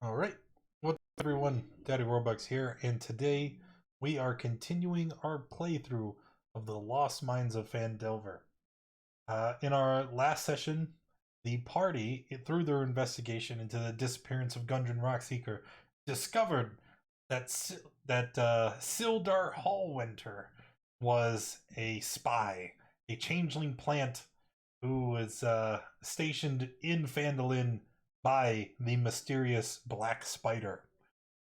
All right. What's up, everyone? Daddy Robux here, and today we are continuing our playthrough of the Lost Mines of Phandelver. In our last session, the party, through their investigation into the disappearance of Gundren Rockseeker, discovered that Sildar Hallwinter was a spy, a changeling plant who was stationed in Phandalin by the mysterious Black Spider.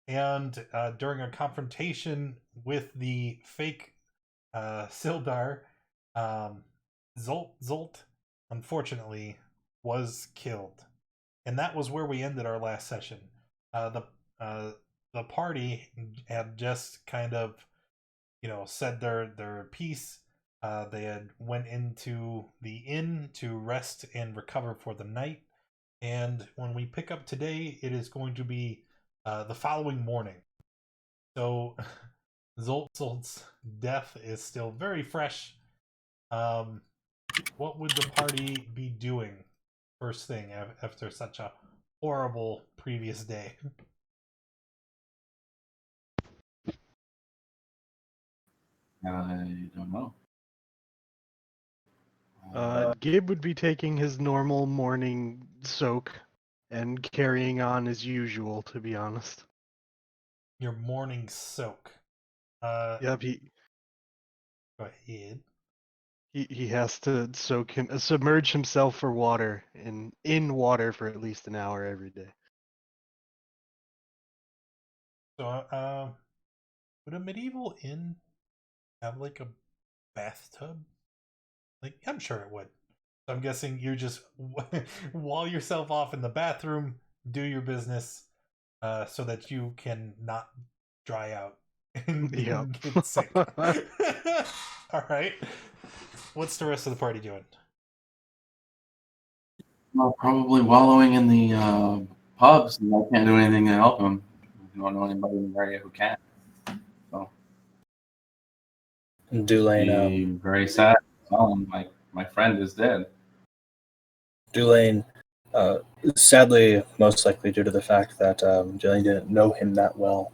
And during a confrontation with the fake Sildar, um, Zolt, unfortunately, was killed. And that was where we ended our last session. The party had just kind of, said their piece. They had went into the inn to rest and recover for the night. And when we pick up today, it is going to be the following morning. So Zolt's death is still very fresh. Um, what would the party be doing first thing after such a horrible previous day? I don't know. Gib would be taking his normal morning soak and carrying on as usual, to be honest. Your morning soak. Yep, Go ahead. he has to submerge himself for water in water for at least an hour every day. So, would a medieval inn have like a bathtub? Like, I'm sure it would. So I'm guessing you just wall yourself off in the bathroom, do your business, so that you can not dry out and Yep. get sick. All right. What's the rest of the party doing? Well, probably wallowing in the pubs, and I can't do anything to help him. I don't know anybody in the area who can. So Dulane, be very sad. Tell him my friend is dead. Dulane, sadly, most likely due to the fact that Dulane didn't know him that well,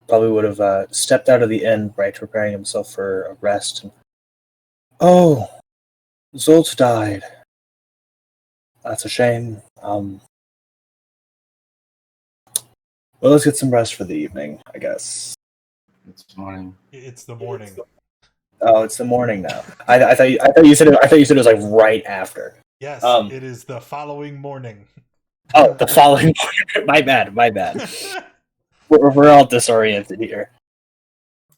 probably would have stepped out of the inn, right, preparing himself for a rest. Oh, Zolt died. That's a shame. Well, let's get some rest for the evening, I guess. It's morning. It's the morning. Oh, it's the morning now. I thought you said it was like right after. Yes, it is the following morning. Oh, the following morning. My bad. We're all disoriented here.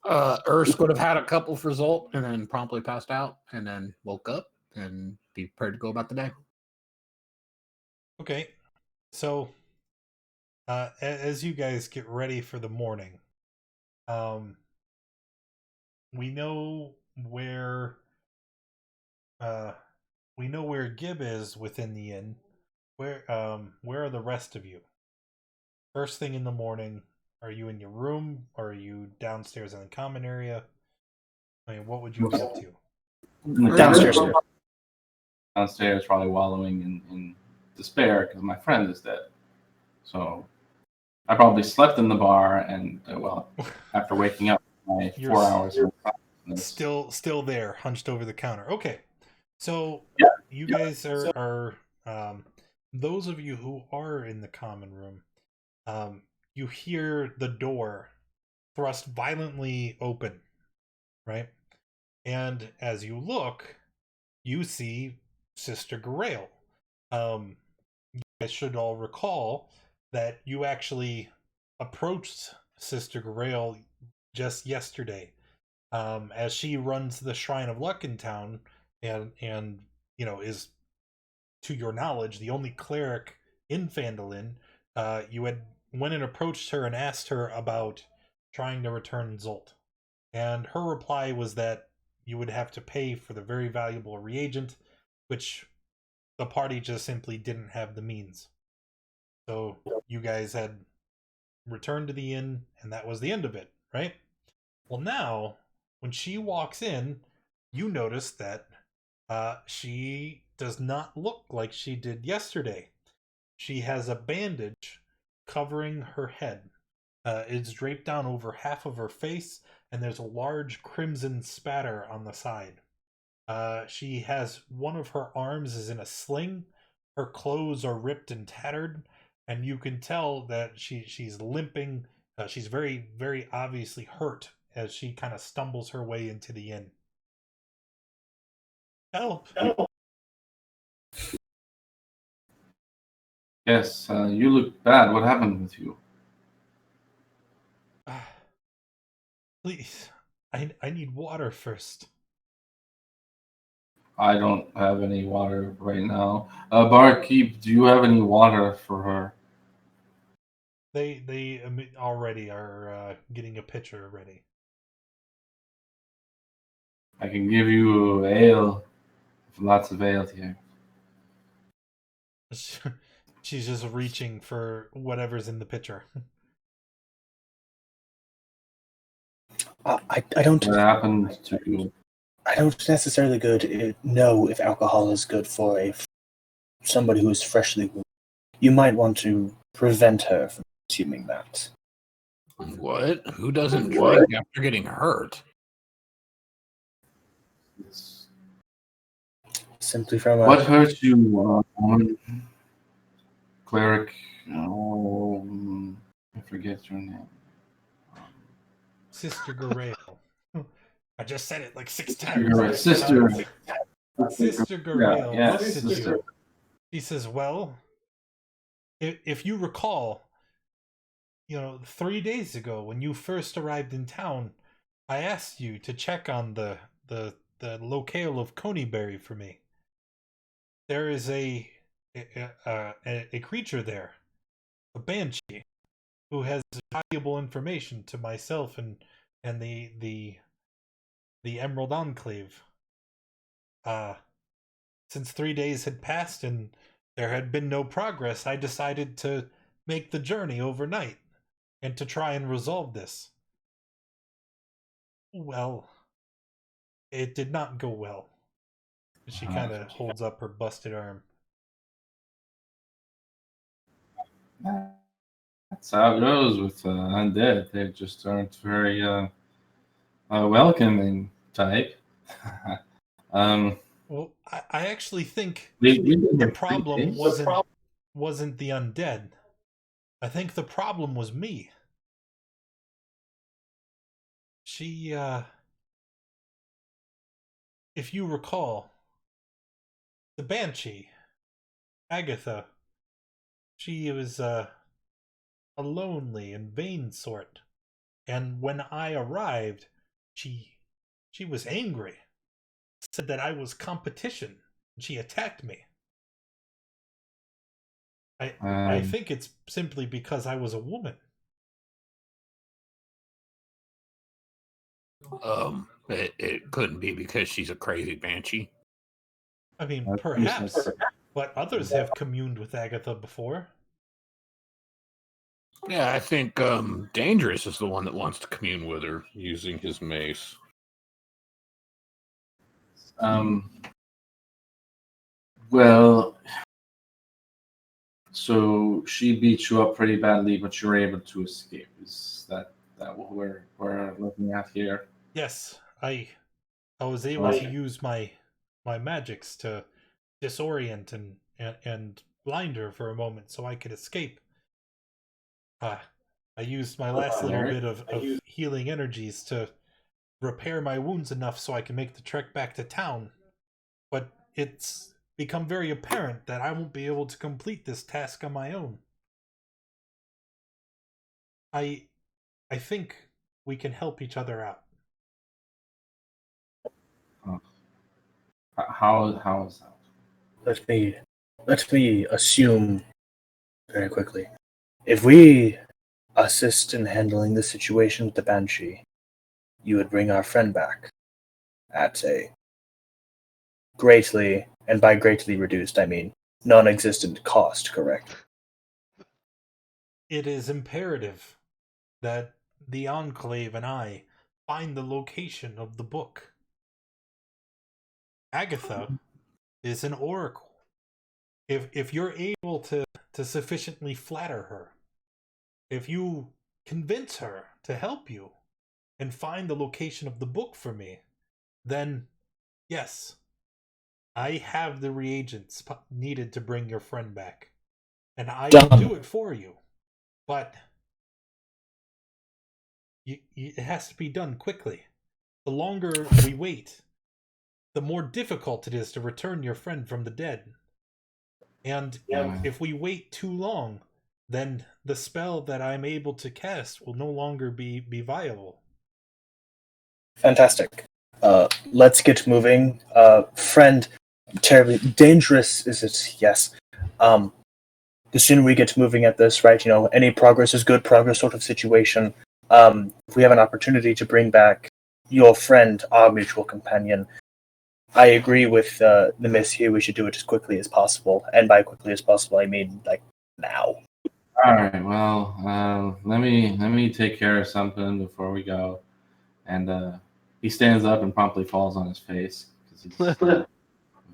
Ersk would have had a couple for Zolt and then promptly passed out and then woke up and be prepared to go about the day. Okay. So, as you guys get ready for the morning, we know where Gib is within the inn. Where are the rest of you? First thing in the morning, are you in your room or are you downstairs in the common area? I mean, what would you be up to? Downstairs. Downstairs, probably wallowing in despair because my friend is dead. So I probably slept in the bar, and after waking up, my You're 4 hours. Still there, hunched over the counter. Okay, so Yeah. you guys are those of you who are in the common room, you hear the door thrust violently open, right? And as you look, you see Sister Grail. You guys should all recall that you actually approached Sister Grail just yesterday, as she runs the Shrine of Luck in town, and is, to your knowledge, the only cleric in Phandalin. You had went and approached her and asked her about trying to return Zolt, and her reply was that you would have to pay for the very valuable reagent, which the party just simply didn't have the means. So you guys had returned to the inn, and that was the end of it, right? Well, now, when she walks in, you notice that she does not look like she did yesterday. She has a bandage covering her head. It's draped down over half of her face, and there's a large crimson spatter on the side. She has one of her arms is in a sling. Her clothes are ripped and tattered, and you can tell that she's limping. She's very, very obviously hurt as she kind of stumbles her way into the inn. Help! Yes, you look bad. What happened with you? Please, I need water first. I don't have any water right now. Barkeep, do you have any water for her? They already are getting a pitcher ready. I can give you ale. Lots of ale here. She's just reaching for whatever's in the pitcher. I don't. What happened to you? I don't necessarily know if alcohol is good for somebody who is freshly wounded. You might want to prevent her from consuming that. What? Who doesn't drink after getting hurt? Simply from What hurt you, cleric? Oh, I forget your name. Sister Garale. I just said it like 6 times. Sister. Sister Garale. Yeah, looks at sister. you. He says, well, if you recall, 3 days ago when you first arrived in town, I asked you to check on the locale of Conyberry for me. There is a creature there, a banshee, who has valuable information to myself and the Emerald Enclave. Since 3 days had passed and there had been no progress, I decided to make the journey overnight and to try and resolve this. Well, it did not go well. She kind of holds up her busted arm. That's how it goes with undead. They just aren't very welcoming type. Well, I actually think the the problem wasn't the undead. I think the problem was me. She, if you recall, the banshee, Hagatha, she was a lonely and vain sort. And when I arrived, she was angry. Said that I was competition. She attacked me. I think it's simply because I was a woman. It couldn't be because she's a crazy banshee. I mean, perhaps, but others have communed with Hagatha before. Yeah, I think Dangerous is the one that wants to commune with her using his mace. Well, so she beat you up pretty badly, but you're able to escape. Is that what we're looking at here? Yes, I was able to use my magics to disorient and blind her for a moment so I could escape. I used my last little bit of healing energies to repair my wounds enough so I can make the trek back to town. But it's become very apparent that I won't be able to complete this task on my own. I think we can help each other out. How is that? Let me assume very quickly. If we assist in handling the situation with the Banshee, you would bring our friend back at a greatly, and by greatly reduced, I mean non-existent cost, correct? It is imperative that the Enclave and I find the location of the book. Hagatha is an oracle. If you're able to sufficiently flatter her, if you convince her to help you and find the location of the book for me, then yes, I have the reagents needed to bring your friend back. And I will do it for you. But it has to be done quickly. The longer we wait, the more difficult it is to return your friend from the dead. And if we wait too long, then the spell that I'm able to cast will no longer be viable. Fantastic. Let's get moving. Friend, terribly dangerous is it? Yes. The sooner we get moving at this, right? Any progress is good progress sort of situation. If we have an opportunity to bring back your friend, our mutual companion, I agree with the miss here. We should do it as quickly as possible. And by quickly as possible, I mean, like, now. All right. Well, let me take care of something before we go. And he stands up and promptly falls on his face because he's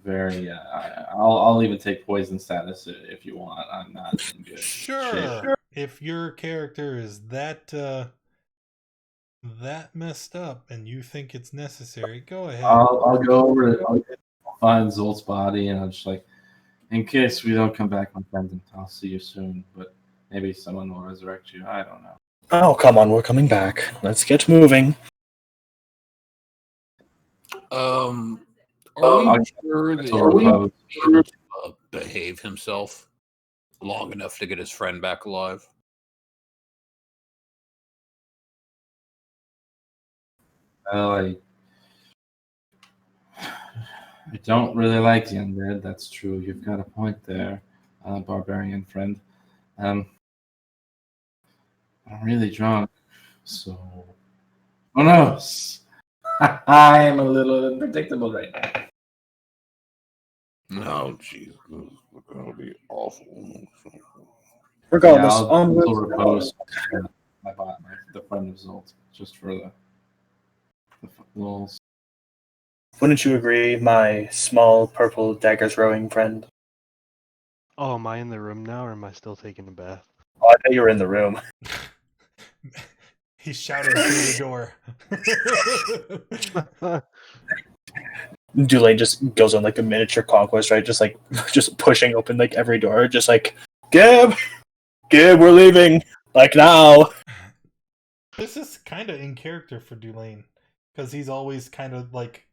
very. I'll even take poison status if you want. I'm not in good Sure. shape. If your character is that messed up and you think it's necessary, go ahead. I'll go over. I'll find Zolt's body, and I'm just like, in case we don't come back, my friend, I'll see you soon. But maybe someone will resurrect you. I don't know. Oh, come on, we're coming back. Let's get moving. Are I'll we sure that propose. he's able to behave himself long enough to get his friend back alive? Well, I don't really like the undead. That's true. You've got a point there, barbarian friend. I'm really drunk, so who knows? I am a little unpredictable right now. No, Jesus, that would be awful. Regardless, I'll onwards. repose the friend of Zolt just for the lulz. Wouldn't you agree, my small purple dagger throwing friend? Oh, am I in the room now, or am I still taking a bath? Oh, I thought you were in the room. He's shouting through the door. Dulain just goes on like a miniature conquest, right? Just pushing open like every door, just like, Gib, we're leaving, like now. This is kind of in character for Dulain, because he's always kind of like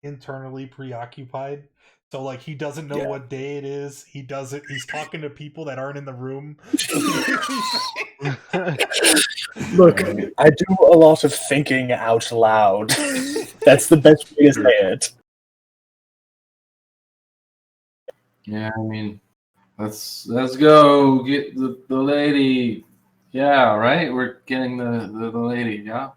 internally preoccupied. So like he doesn't know what day it is. He's talking to people that aren't in the room. Look, I do a lot of thinking out loud. That's the best way to say it. Yeah, I mean, let's go get the lady. Yeah, right. We're getting the lady. Yeah.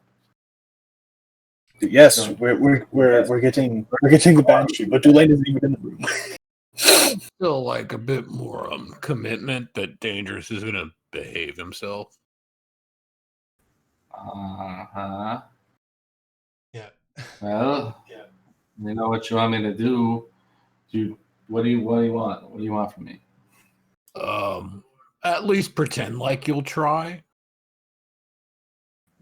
Yes, we're getting the banshee, but Dulain isn't even in the room. Still like a bit more commitment that Dangerous is going to behave himself. Uh-huh. Yeah. Well, Yeah. You know what you want me to do? What do you want? What do you want from me? At least pretend like you'll try.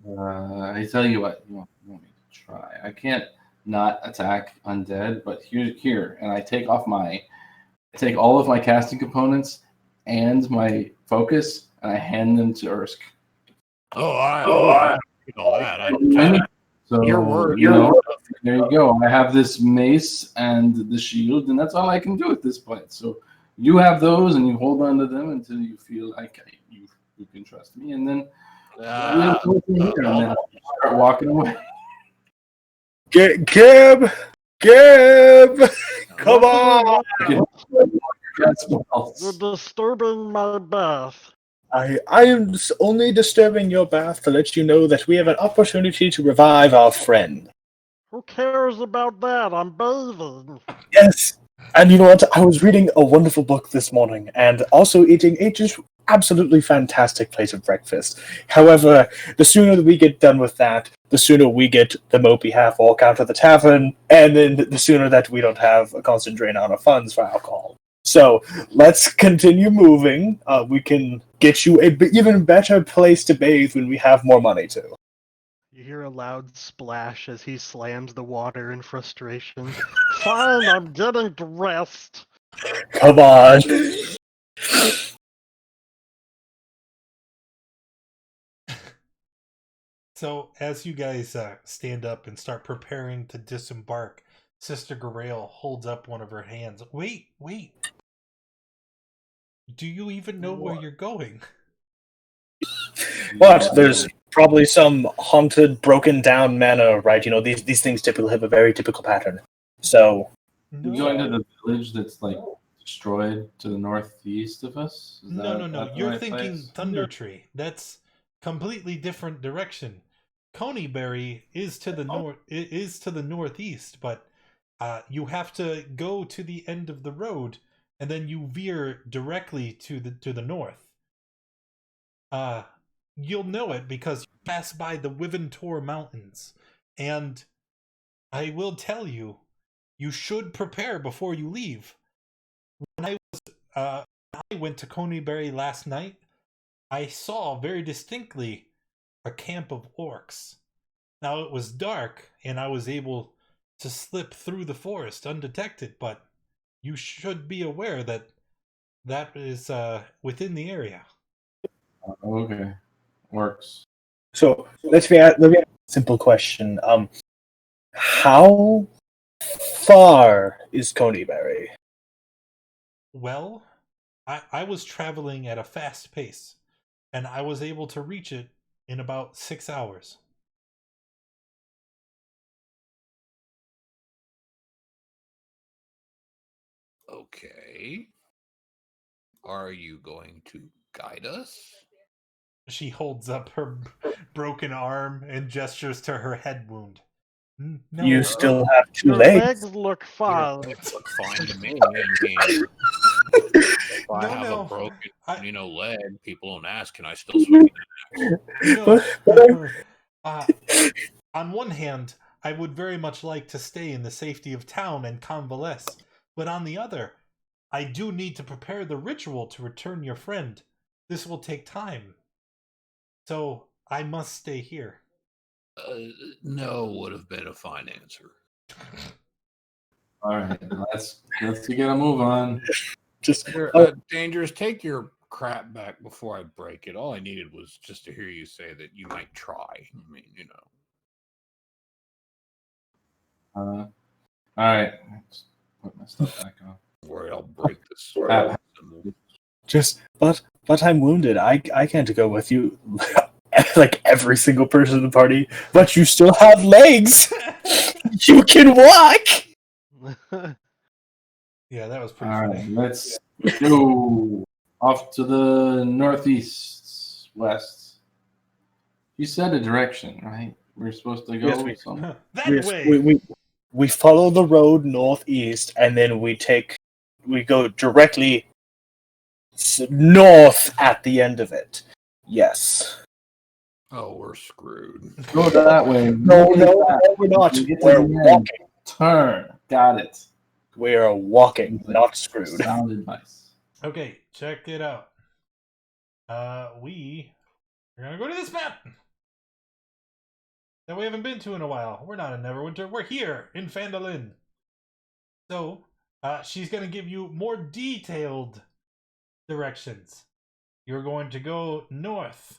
I tell you what, you want me to try. I can't not attack undead, but here, and I take all of my casting components and my focus, and I hand them to Ursk. I know that. So Your word. there you go. I have this mace and the shield, and that's all I can do at this point. So you have those, and you hold on to them until you feel like you can trust me, and then we'll start walking away. Gib, come on! You're disturbing my bath. I am only disturbing your bath to let you know that we have an opportunity to revive our friend. Who cares about that? I'm bathing. Yes, and you know what? I was reading a wonderful book this morning, and also eating a just absolutely fantastic plate of breakfast. However, the sooner that we get done with that, the sooner we get the mopey half-orc out of the tavern, and then the sooner that we don't have a constant drain on our funds for alcohol. So let's continue moving. We can get you a even better place to bathe when we have more money too. You hear a loud splash as he slams the water in frustration. Fine, I'm getting dressed. Come on. So, as you guys stand up and start preparing to disembark, Sister Garail holds up one of her hands. Wait. Do you even know where you're going? But there's probably some haunted, broken down manor, right? You know, these things typically have a very typical pattern. So You going to the village that's like destroyed to the northeast of us? Is No. that the You're right thinking place? Thunder Tree. That's completely different direction. Conyberry is to the north. It is to the northeast, but you have to go to the end of the road, and then you veer directly to the north. You'll know it because you pass by the Wiventor Mountains, and I will tell you, you should prepare before you leave. When I went to Conyberry last night, I saw very distinctly a camp of orcs. Now it was dark, and I was able to slip through the forest undetected, but you should be aware that that is within the area. Okay, works. So let me ask a simple question. How far is Conyberry? Well, I was traveling at a fast pace, and I was able to reach it in about 6 hours. Okay. Are you going to guide us? She holds up her broken arm and gestures to her head wound. No, You still have two Your legs. look Your fine. legs look fine to me. I mean, if I have a no. broken, leg, people don't ask, can I still swing an axe? No. On one hand, I would very much like to stay in the safety of town and convalesce, but on the other, I do need to prepare the ritual to return your friend. This will take time. So, I must stay here. No would have been a fine answer. All right, let's get a move on. Just Dangerous, take your crap back before I break it. All I needed was just to hear you say that you might try. I mean, All right, let's put my stuff back on. worried I'll break this. but I'm wounded. I can't go with you. Like every single person in the party, but you still have legs. You can walk. Yeah, that was pretty All funny. right, let's go off to the northeast, west. You said a direction, right? We're supposed to go Yes, we- somewhere. That way! We follow the road northeast, and then we go directly north at the end of it. Yes. Oh, we're screwed. Go that way. No, Really we're not. You get to We're the end. walking. Turn. Got it. We are walking, not screwed. Sound advice. Okay, check it out. We're gonna go to this map that we haven't been to in a while. We're not in Neverwinter. We're here in Phandalin. So, she's gonna give you more detailed directions. You're going to go north,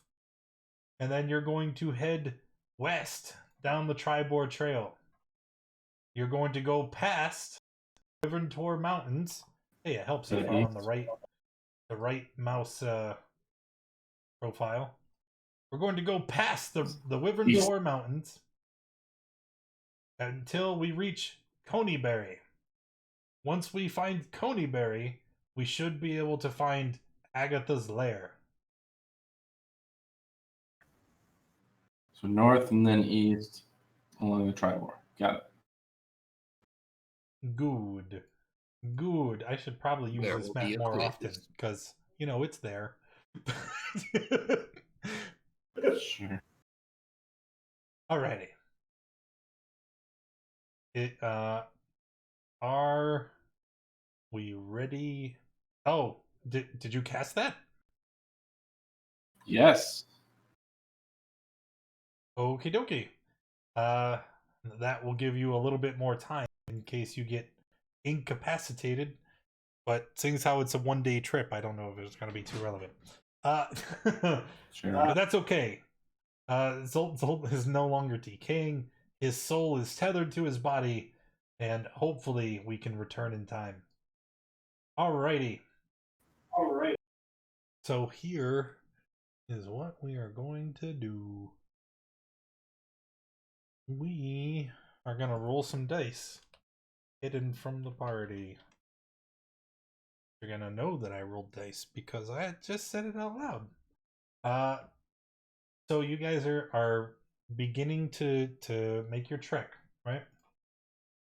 and then you're going to head west down the Tribor Trail. You're going to go past Riventor Mountains. Hey, it helps if I'm on the right mouse profile. We're going to go past the Wyverntor Mountains until we reach Conyberry. Once we find Conyberry, we should be able to find Hagatha's lair. So north and then east along the Tribor. Got it. Good. I should probably use There this will map be a more quiz. often because, it's there. Sure. Alrighty. Are we ready Oh, did you cast that? Yes. Okie dokie. That will give you a little bit more time in case you get incapacitated. But seeing as how it's a 1-day trip, I don't know if it's going to be too relevant. Sure. But that's okay. Zolt is no longer decaying. His soul is tethered to his body, and hopefully we can return in time. Alrighty. Alright. So here is what we are going to do. We are going to roll some dice hidden from the party. You're going to know that I rolled dice because I just said it out loud. So you guys are beginning to make your trek, right?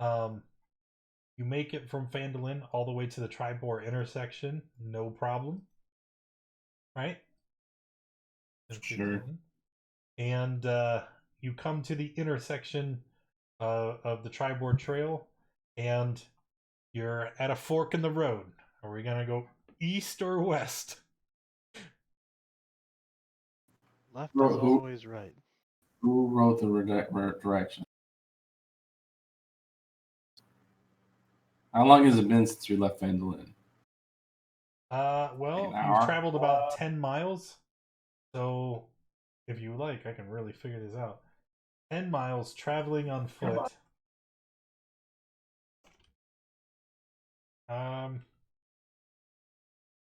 You make it from Phandalin all the way to the Tribor intersection, no problem. Right? Sure. And you come to the intersection of the Tribor Trail, and you're at a fork in the road. Are we gonna go east or west? Left Who- is always right. Who wrote the direction? How long has it been since we left Phandalin? Well, An you've hour? traveled about 10 miles. So, if you like, I can really figure this out. 10 miles traveling on foot.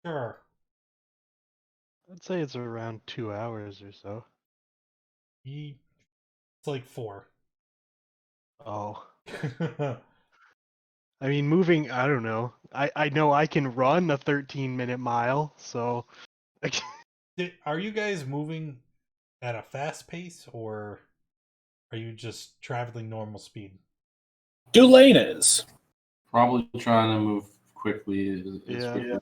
Sure. I'd say it's around 2 hours or so. It's like 4. Oh. I mean, moving, I don't know. I know I can run a 13-minute mile, so. Are you guys moving at a fast pace, or are you just traveling normal speed? Dulane is. Probably trying to move quickly. As Yeah. quickly.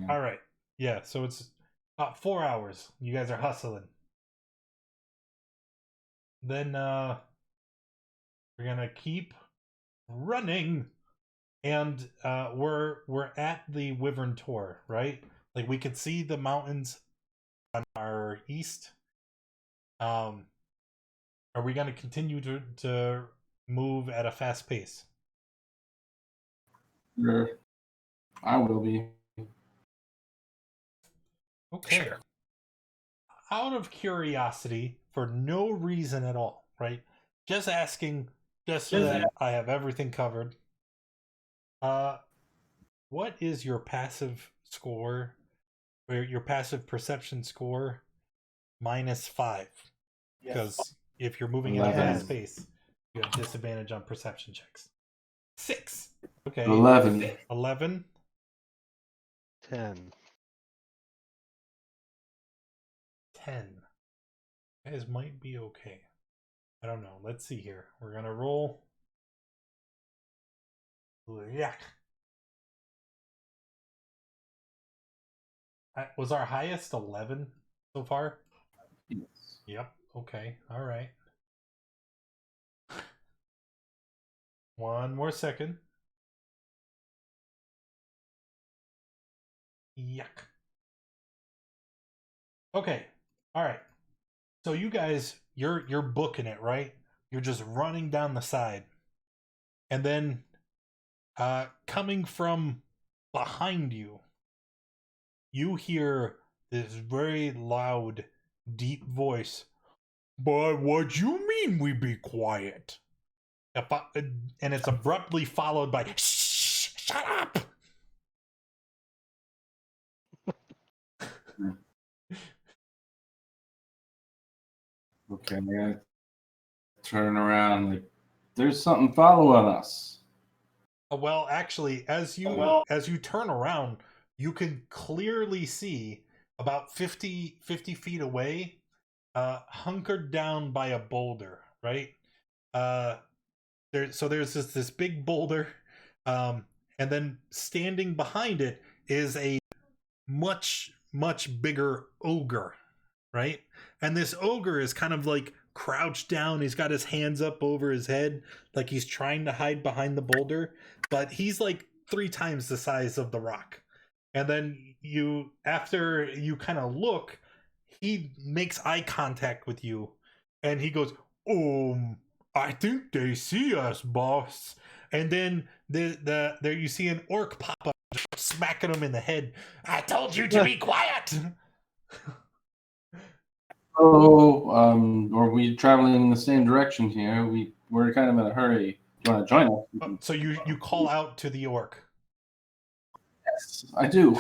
All right. Yeah, so it's about 4 hours. You guys are hustling. Then we're gonna keep running, and we're at the Wyvern Tor, right? Like we could see the mountains on our east. Are we gonna continue to move at a fast pace? Sure. I will be. Okay. Sure. Out of curiosity, for no reason at all, right? Just asking, just so that I have everything covered. What is your passive score, or your passive perception score, -5? Because if you're moving at a 11. fast pace, you have disadvantage on perception checks. 6. Okay. 11. 11. 10. 10. You guys might be okay. I don't know. Let's see here. We're gonna roll. Yeah. Was our highest 11 so far? Yes. Yep. Okay. All right. One more second. Yuck. Okay. All right. So you guys, you're booking it, right? You're just running down the side. And then coming from behind you, you hear this very loud, deep voice. But what you mean we be quiet? And it's abruptly followed by, shh, shut up! Okay, I gotta turn around. Like, there's something following us. Well, actually, as you turn around, you can clearly see about 50 feet away, hunkered down by a boulder, right? There's this big boulder, and then standing behind it is a much bigger ogre, right? And this ogre is kind of like crouched down. He's got his hands up over his head, like he's trying to hide behind the boulder, but he's like 3 times the size of the rock. And then after you kind of look, he makes eye contact with you, and he goes, I think they see us, boss. And then there you see an orc pop up, smacking him in the head. I told you to be quiet. Oh, are we traveling in the same direction here? We're kind of in a hurry. Do you want to join us? So you call out to the orc. Yes, I do.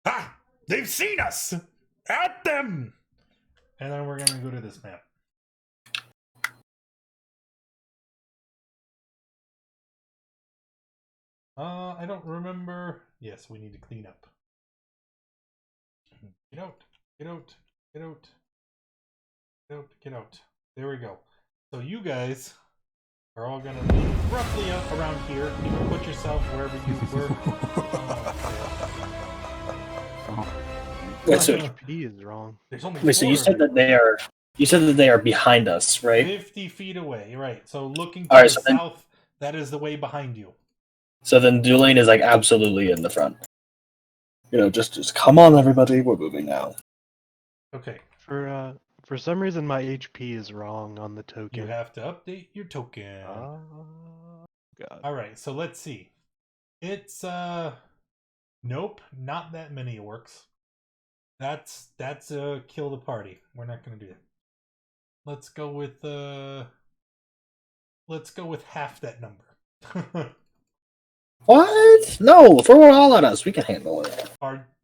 Ah, they've seen us. At them. And then we're gonna go to this map. I don't remember. Yes, we need to clean up. Get out. Get out. Get out. Get out. Get out. There we go. So you guys are all gonna be roughly around here. You can put yourself wherever you were. Wait, so, HP is wrong. There's only wait, so you 4 said of you. that they are. You said that they are behind us, right? 50 feet away, right? So looking to All right, the so then- south, that is the way behind you. So then Dulane is like absolutely in the front. Just come on, everybody. We're moving now. Okay, For some reason, my HP is wrong on the token. you have to update your token. God. All right, so let's see. It's nope, not that many orcs. That's kill the party. We're not gonna do that. Let's go with half that number. What? No, throw it all at us. We can handle it.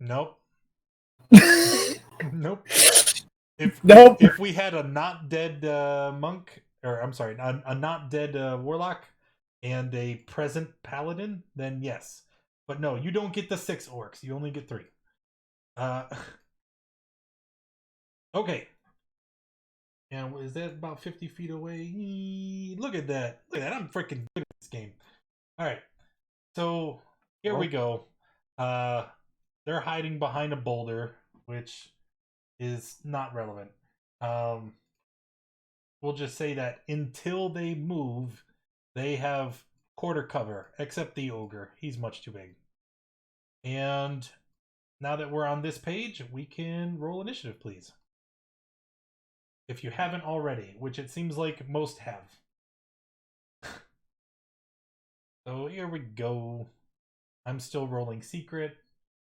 Nope. Nope. Nope. If we had a not dead monk, or I'm sorry, a not dead warlock and a present paladin, then yes. But no, you don't get the 6 orcs. You only get 3. Okay. And is that about 50 feet away? Look at that. Look at that. I'm freaking good at this game. All right. So here we go. They're hiding behind a boulder, which is not relevant. We'll just say that until they move, they have quarter cover, except the ogre. He's much too big. And now that we're on this page, we can roll initiative, please. If you haven't already, which it seems like most have. So here we go. I'm still rolling secret.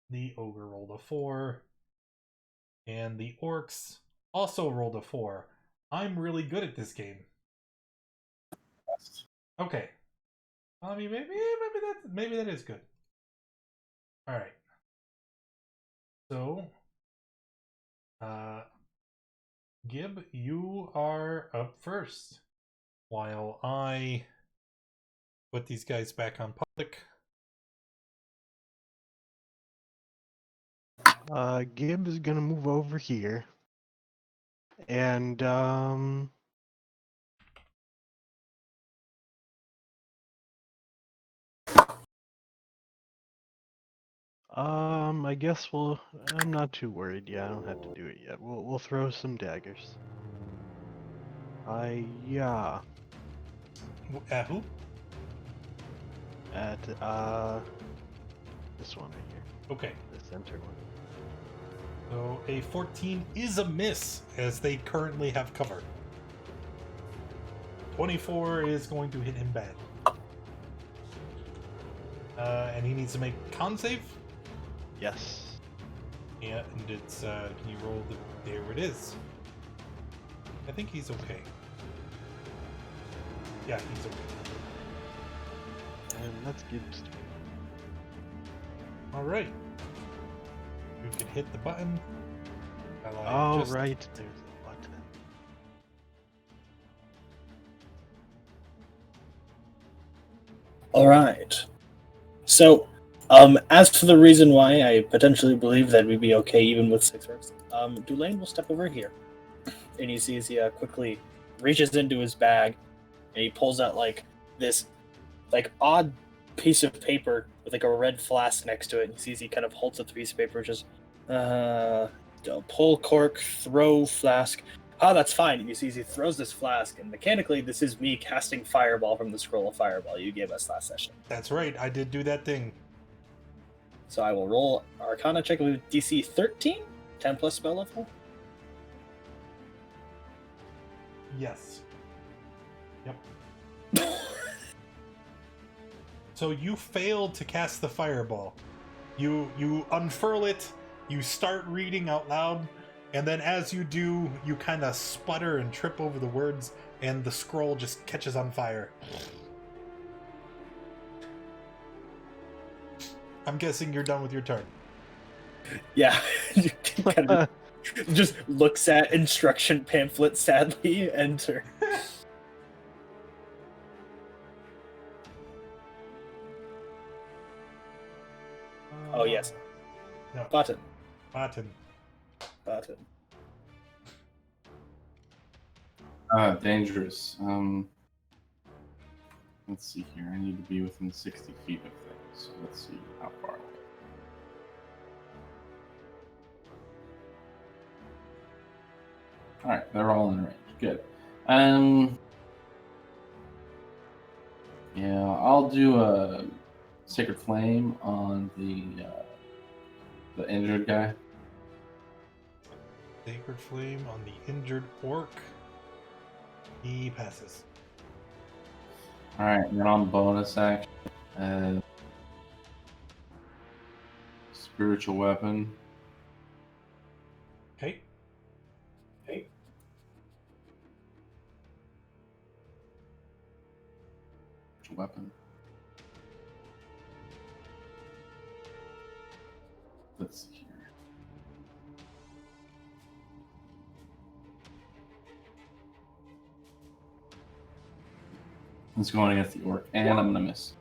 The ogre rolled a 4. And the orcs also rolled a 4. I'm really good at this game. Okay. I mean, maybe that is good. All right. So, Gib, you are up first, while I put these guys back on public. Gib is gonna move over here, and I guess I'm not too worried. Yeah, I don't have to do it yet. We'll throw some daggers. Yeah. At who? At this one right here, Okay. the center one. So a 14 is a miss, as they currently have cover. 24 is going to hit him bad. And he needs to make con save. Yes. Yeah, and it's can you roll there it is. I think he's okay. Yeah, he's okay. And that's Gib's turn. Alright. You can hit the button. Oh, right. There's a button. All right. So, as to the reason why I potentially believe that we'd be okay even with 6 orcs, Dulane will step over here, and you see as he quickly reaches into his bag, and he pulls out this odd piece of paper with a red flask next to it. And you see as he kind of holds up the piece of paper, just pull cork, throw flask. Oh, that's fine. And you see as he throws this flask, and mechanically, this is me casting fireball from the scroll of fireball you gave us last session. That's right, I did do that thing. So I will roll Arcana check with DC 13, 10 plus spell level. Yes. Yep. So you failed to cast the fireball. You unfurl it, you start reading out loud, and then as you do, you kind of sputter and trip over the words, and the scroll just catches on fire. I'm guessing you're done with your turn. Yeah, you can kind of just looks at instruction pamphlet sadly. Enter. Oh yes, No. button. Button. Dangerous. Let's see here. I need to be within 60 feet of things. So let's see how far away. All right, they're all in range. Good. Yeah, I'll do a Sacred Flame on the injured guy. Sacred Flame on the injured orc. He passes. All right, and then on bonus action, Spiritual Weapon. Okay. Spiritual Weapon. Let's see here. It's going against the orc, and I'm gonna miss.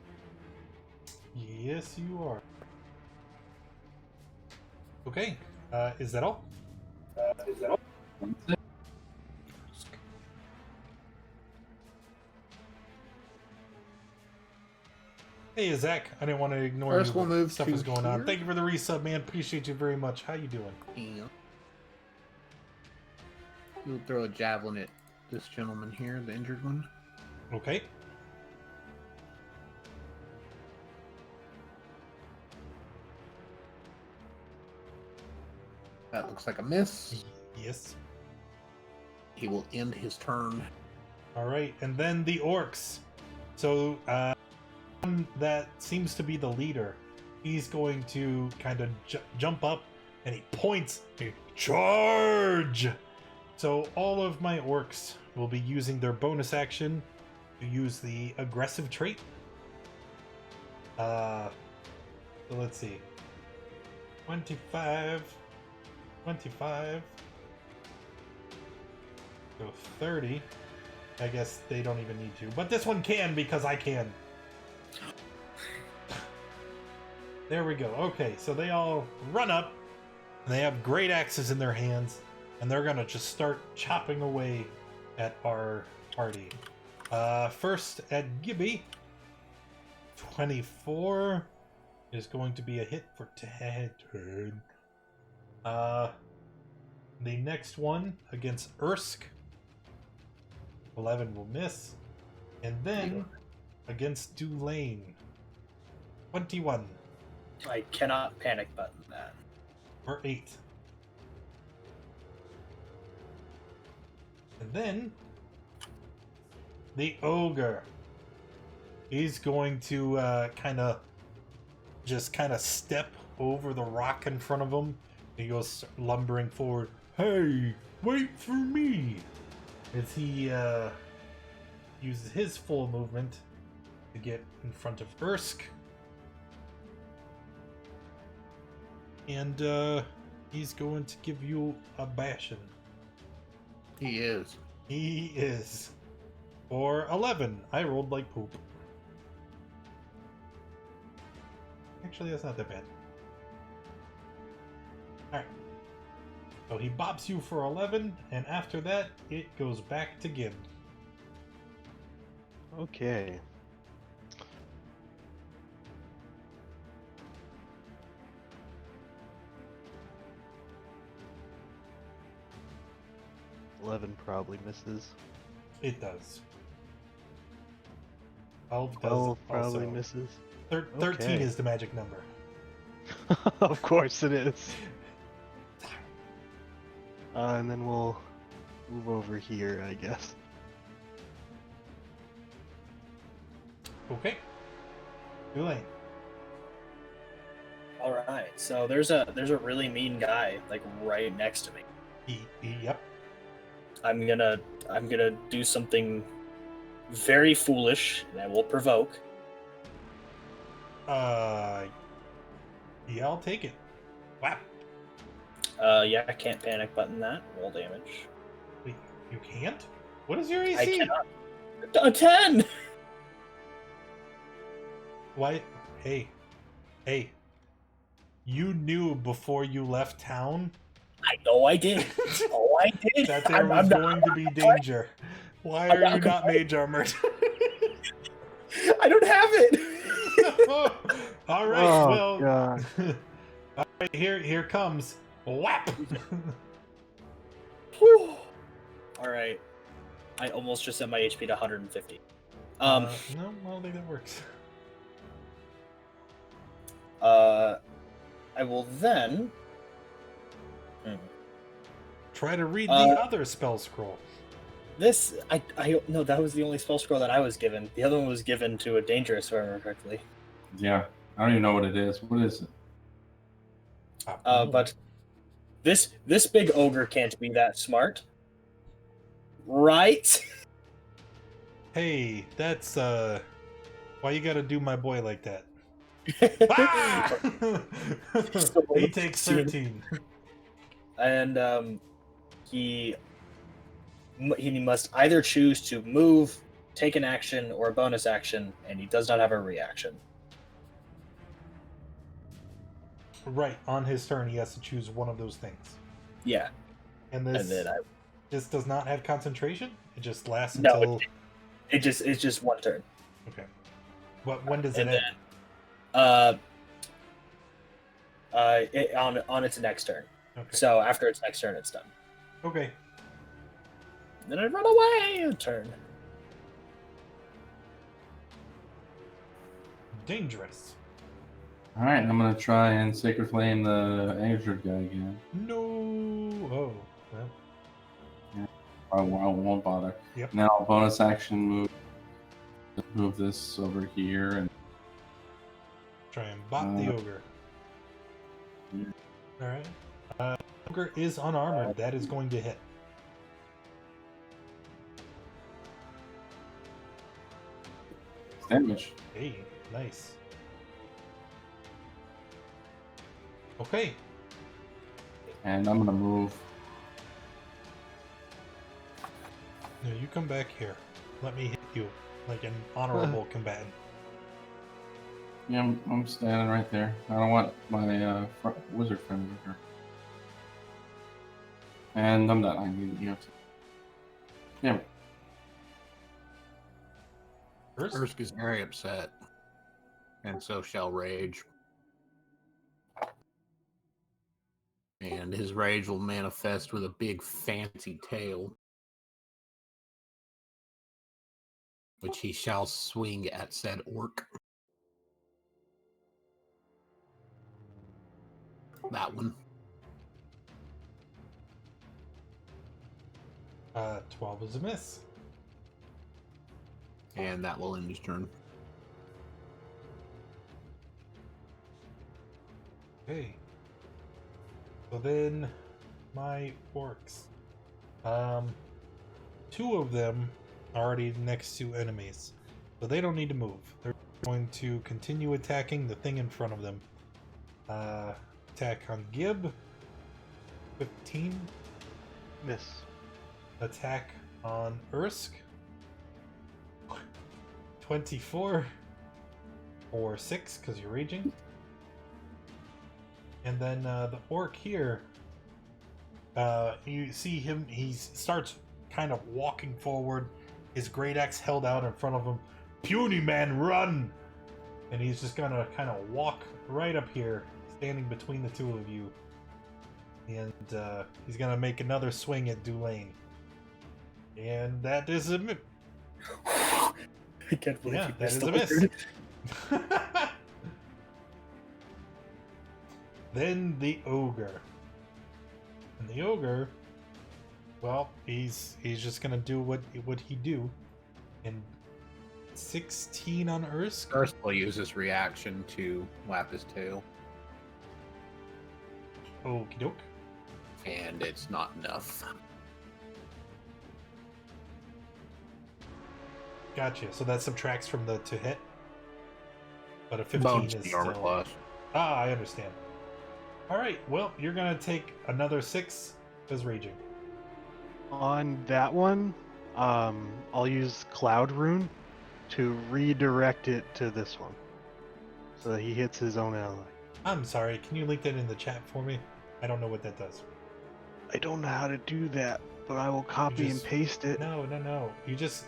Yes, you are. Okay. Is that all? Hey, Zach. I didn't want to ignore First you. we'll move Stuff to is going on. here. Thank you for the resub, man. Appreciate you very much. How you doing? Yeah. We'll throw a javelin at this gentleman here, the injured one. Okay. That looks like a miss. Yes. He will end his turn. All right, and then the orcs. So one that seems to be the leader, he's going to kind of jump up, and he points. Charge! So all of my orcs will be using their bonus action to use the aggressive trait. So let's see. 25. So 30. I guess they don't even need to. But this one can because I can. There we go. Okay, so they all run up. And they have great axes in their hands. And they're going to just start chopping away at our party. First at Gibby. 24 is going to be a hit for 10. The next one against Ursk. 11 will miss. And then against Dulane. 21 I cannot panic button that. for 8. And then the ogre. He's going to kind of step over the rock in front of him. He goes lumbering forward. Hey, wait for me! As he uses his full movement to get in front of Ursk. And he's going to give you a bashing. He is. He is. For 11. I rolled like poop. Actually, that's not that bad. Alright. So he bops you for 11, and after that, it goes back to Gib. Okay. $11 probably misses. It does. 12 does 12 probably also. misses. 13 Okay. is the magic number. Of course it is. And then we'll move over here, I guess. Okay. Dulane. All right. So there's a really mean guy like right next to me. Yep. I'm gonna do something very foolish that will provoke. Yeah, I'll take it. Wow. Yeah, I can't panic button that. Roll damage. Wait, you can't? What is your AC? I cannot. A 10. Why? Hey. You knew before you left town I know I did. Oh, I did. that there was going to be danger. Why are you not mage armored? I don't have it. All right, Oh, well, God. all right, here comes. Whap! Whew. All right. I almost just set my HP to 150. No, I don't think that works. I will then. Try to read the other spell scroll. This I no, that was the only spell scroll that I was given. The other one was given to a dangerous, if I remember correctly. Yeah, I don't even know what it is. What is it? But this big ogre can't be that smart, right? Hey, that's why you gotta do my boy like that? Ah! He takes 13. And he must either choose to move, take an action, or a bonus action, and he does not have a reaction. Right, on his turn he has to choose one of those things. Yeah, And and this then this does not have concentration? It just lasts No, until it's just one turn. Okay. When does it And end? then on its next turn. Okay. So after its next turn, it's done. Okay. Then I run away a turn. Dangerous. All right, I'm gonna try and Sacred Flame the Azure guy again. No. Oh. Well. I won't bother. Yep. Now bonus action move this over here and Try and bot the ogre. yeah. Alright. Ogre is unarmored. That is going to hit. damage. Hey, nice. Okay. And I'm gonna move. Now you come back here. Let me hit you like an honorable combatant. Yeah, I'm standing right there. I don't want my wizard friend with her. And I'm done. I need you have to. Yeah. First? Ursk is very upset, and so shall Rage. And his rage will manifest with a big fancy tail, which he shall swing at said orc. That one. 12 is a miss. And that will end his turn. Okay. So then, my orcs. 2 of them are already next to enemies, so they don't need to move. They're going to continue attacking the thing in front of them. Attack on Gib. 15. Miss. Attack on Ursk. 24. Or 6, because you're raging. And then the orc here, you see him, he starts kind of walking forward, his great axe held out in front of him. Puny man, run! And he's just gonna kind of walk right up here, standing between the two of you. And he's gonna make another swing at Dulane. And that is a miss. I can't believe Yeah, you that is missed a the miss. Then the ogre. And the ogre, well, he's just gonna do what he do. And 16 on Ursk. Ursk will use his reaction to lap his tail, Okie doke. and it's not enough. Gotcha. So that subtracts from the to hit. But a 15 Bones is the armor still... class. Ah, I understand. Alright, well, you're gonna take another 6 as raging. On that one, I'll use Cloud Rune to redirect it to this one, so that he hits his own ally. I'm sorry, can you link that in the chat for me? I don't know what that does. I don't know how to do that, but I will copy just- and paste it. No. You just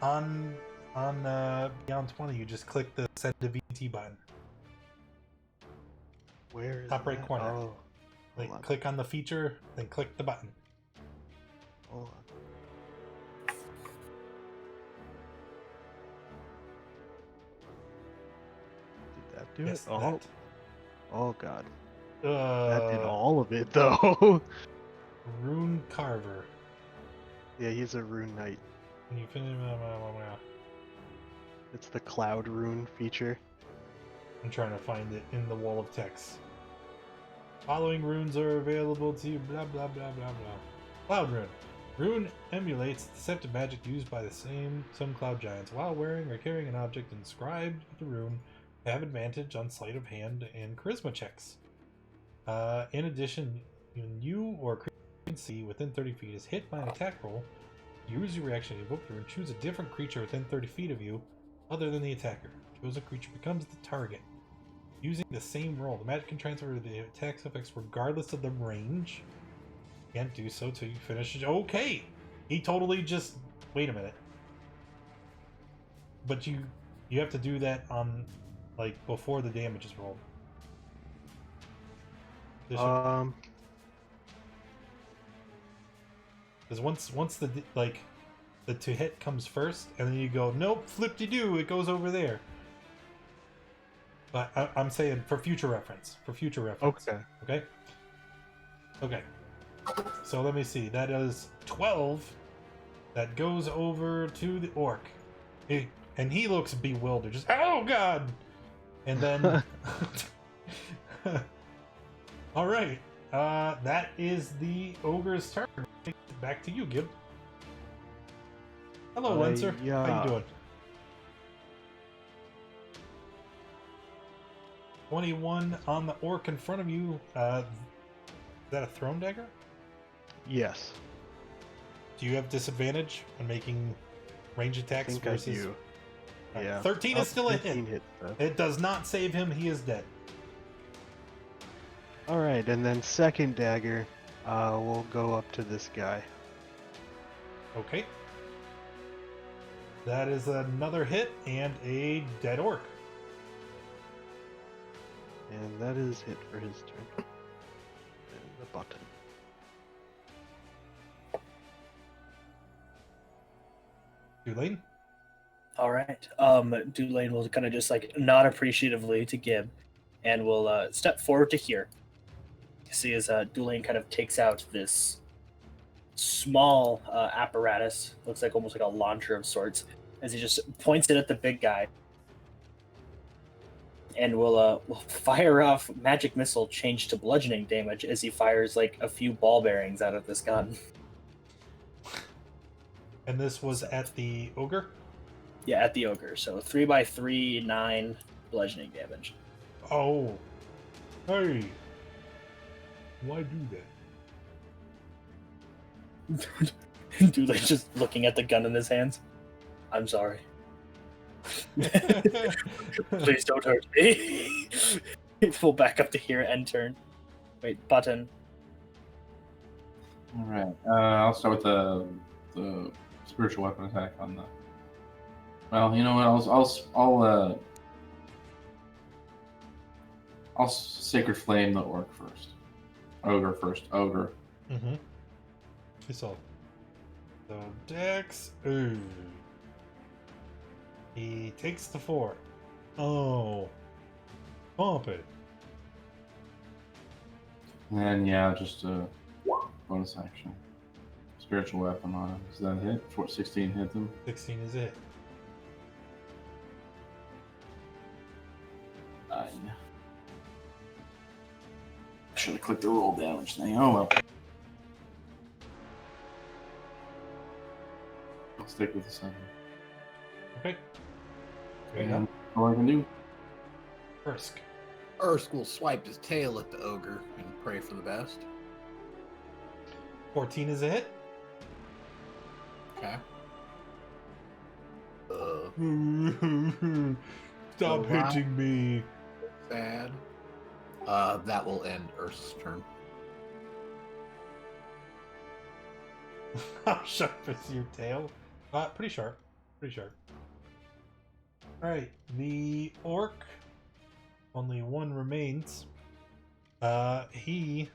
on Beyond 20, you just click the send to VT button. Where is Top right that? corner. Oh, Like hold on. click on the feature, then click the button. Hold on. Did that do Yes, it? Oh, oh god. that. That did all of it though. Rune Carver. Yeah, he's a rune knight. Can you finish? It's the Cloud Rune feature. I'm trying to find it in the wall of text. Following runes are available to you, blah blah blah blah blah. Cloud Rune. Rune emulates deceptive magic used by some cloud giants. While wearing or carrying an object inscribed with the rune, they have advantage on sleight of hand and charisma checks. In addition, when you or a creature you can see within 30 feet is hit by an attack roll, use your reaction to evoke the rune. Choose a different creature within 30 feet of you, other than the attacker. Chosen creature becomes the target. Using the same roll, the magic can transfer to the attack's effects regardless of the range. Can't do so till you finish it. Okay! He totally just... Wait a minute. But you have to do that on, like, before the damage is rolled. Because once the, like, the to hit comes first, and then you go, nope, flip-de-doo, it goes over there. But I'm saying for future reference. Okay. Okay. So let me see. That is 12. That goes over to the orc. And he looks bewildered. Just, oh god! And then... Alright. That is the ogre's turn. Back to you, Gib. Hello, Wenser. How yeah. you doing? 21 on the orc in front of you. Is that a thrown dagger? Yes. Do you have disadvantage on making range I attacks think versus? I do. Yeah. 13 Up is still a 15 hit. hits, though. It does not save him. He is dead. Alright, and then second dagger will go up to this guy. Okay. That is another hit and a dead orc. And that is it for his turn. And the button. Dulane? All right. Dulane will kind of just like nod appreciatively to Gib, and will step forward to here. You see, as Dulane kind of takes out this small apparatus, looks like almost like a launcher of sorts, as he just points it at the big guy, and will fire off magic missile change to bludgeoning damage as he fires like a few ball bearings out of this gun. And this was at the ogre? Yeah, at the ogre. So 3x3, 9 bludgeoning damage. Oh. Hey. Why do that? Dulane just looking at the gun in his hands. I'm sorry. Please don't hurt me. We'll back up to here, end turn. Wait, button. All right. I'll start with the spiritual weapon attack on the. Well, you know what? I'll sacred flame the orc first. Ogre first. Ogre. Mm-hmm. So Dex. Ooh. He takes the 4. Oh. Bump it. And yeah, just a bonus action. Spiritual weapon on him. Does that hit? 16 hit them? 16 is it. 9. Should have clicked the roll damage thing. Oh well. I'll stick with the 7. Okay. There you And go. all I can do. Ursk. Ursk will swipe his tail at the ogre and pray for the best. 14 is a hit. Okay. Stop Alright. hitting me. Bad. That will end Ursk's turn. How sharp is your tail? Pretty sharp. Pretty sharp. Alright, the orc. Only one remains. He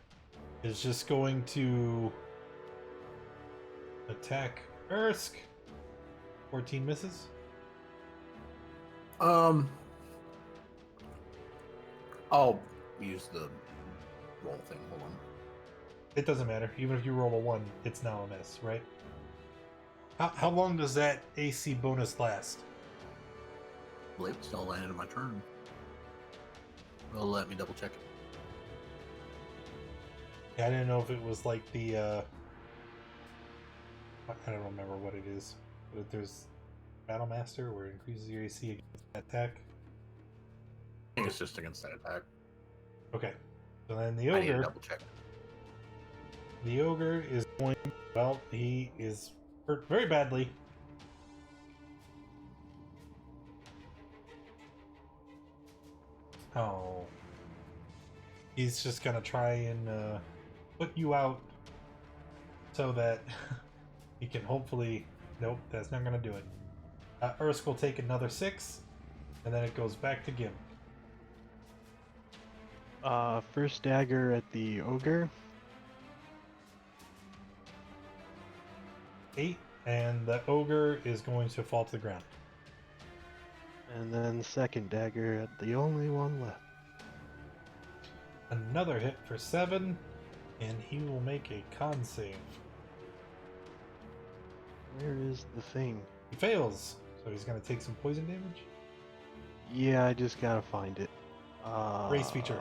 is just going to attack Ursk. 14 misses. I'll use the roll thing. Hold on. It doesn't matter. Even if you roll a 1, it's now a miss, right? How long does that AC bonus last? I believe it's still landed on my turn. Well, let me double check it. Yeah, I didn't know if it was like the, I don't remember what it is. But if there's Battle Master where it increases your AC against that attack. I think it's just against that attack. Okay. So then the I need to ogre. double check. The ogre is going. Well, he is hurt very badly. Oh. He's just gonna try and put you out so that he can hopefully. Nope, that's not gonna do it. Ursk will take another 6, and then it goes back to Gim. First dagger at the ogre. 8, and the ogre is going to fall to the ground. And then second dagger at the only one left. Another hit for 7, and he will make a con save. Where is the thing? He fails, so he's going to take some poison damage. Yeah, I just gotta find it. Race feature.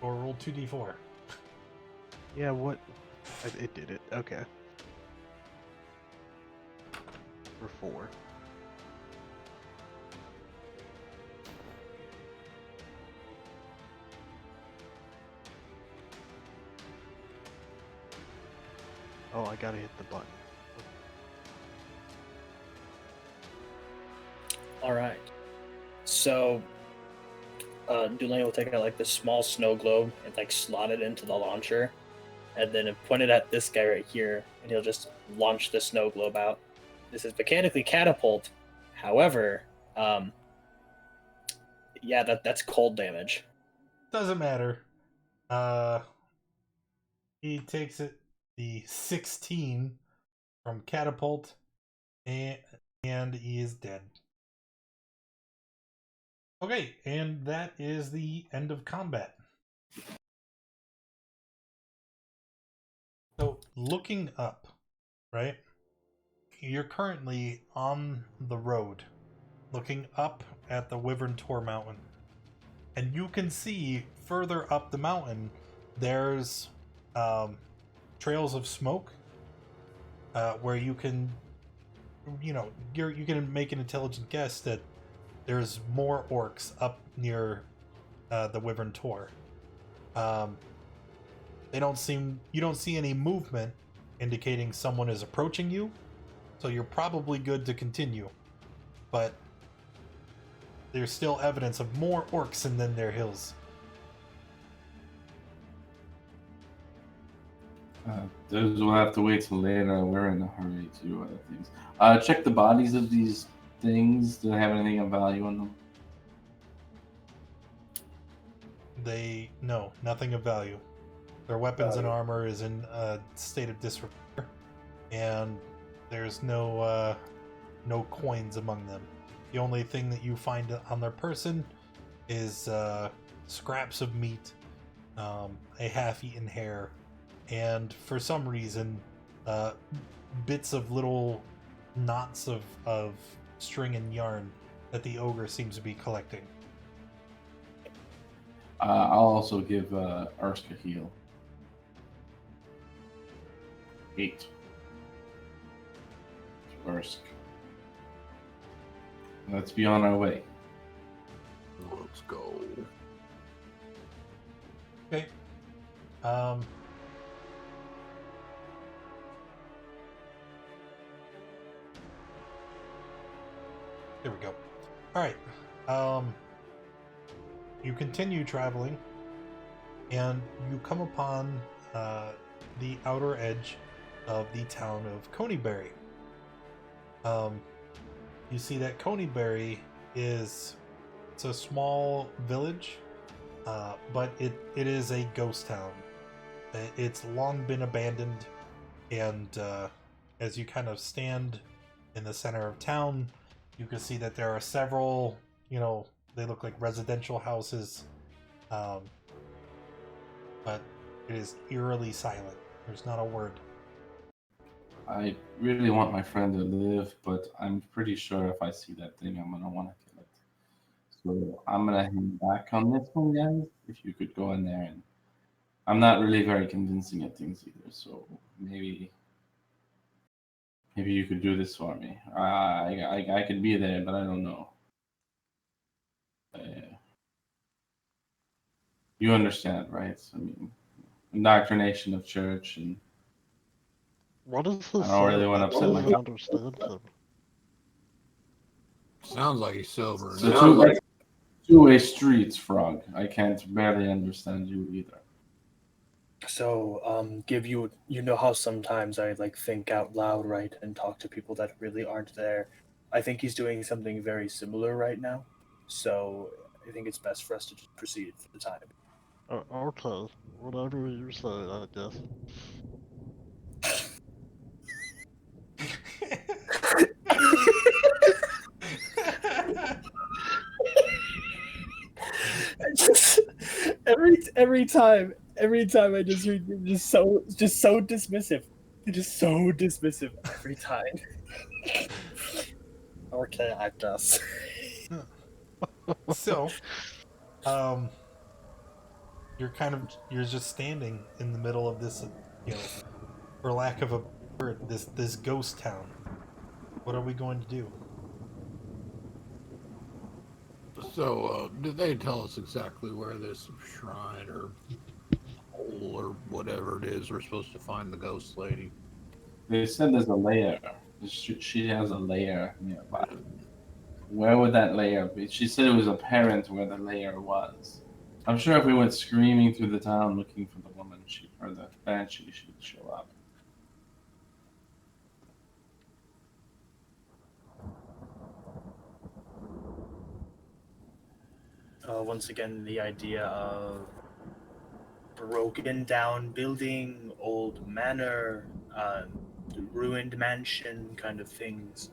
Or roll 2d4. Yeah, what? It did it. Okay. For 4. Oh, I gotta hit the button. All right. So, Dulane will take out like this small snow globe and like slot it into the launcher, and then point it at this guy right here, and he'll just launch the snow globe out. This is mechanically catapult. However, yeah, that's cold damage. Doesn't matter. He takes it the 16 from catapult, and he is dead. Okay, and that is the end of combat. So, looking up, right? You're currently on the road, looking up at the Wyvern Tor Mountain. And you can see further up the mountain, there's trails of smoke where you can, you can make an intelligent guess that there's more orcs up near the Wyvern Tor. You don't see any movement indicating someone is approaching you, so you're probably good to continue. But there's still evidence of more orcs in their hills. Those will have to wait till later. We're in a hurry to do other things. Check the bodies of these things. Do they have anything of value on them? No, nothing of value. Their weapons and armor is in a state of disrepair, and there's no no coins among them. The only thing that you find on their person is scraps of meat, a half-eaten hair, and for some reason, bits of little knots of string and yarn that the ogre seems to be collecting. I'll also give Ursk a heal. 8. Ursk. Let's be on our way. Let's go. Okay. There we go. All right. You continue traveling, and you come upon the outer edge of the town of Conyberry. You see that Conyberry it's a small village, but it is a ghost town. It's long been abandoned, and as you kind of stand in the center of town, you can see that there are several, they look like residential houses, but it is eerily silent. There's not a word. I really want my friend to live, but I'm pretty sure if I see that thing, I'm gonna want to kill it. So I'm gonna hang back on this one, guys. If you could go in there, and I'm not really very convincing at things either. So maybe you could do this for me. I could be there, but I don't know. You understand, right? I mean, indoctrination of church, and What is this? I don't really want to upset my I guy. don't understand him. Sounds like he's sober. It's a two-way streets, Frog. I can't barely understand you either. So, you know how sometimes I think out loud, right, and talk to people that really aren't there. I think he's doing something very similar right now. So I think it's best for us to just proceed for the time. Okay, whatever you say, I guess. Just every time I just read him, just so dismissive, every time. Okay, I guess. So, you're just standing in the middle of this, for lack of a word, this ghost town. What are we going to do? So, did they tell us exactly where this shrine or hole or whatever it is we're supposed to find the ghost lady? They said there's a lair. She has a lair nearby. Where would that lair be? She said it was apparent where the lair was. I'm sure if we went screaming through the town looking for the woman, or the banshee, she'd show up. Once again, the idea of broken down building, old manor, ruined mansion kind of things.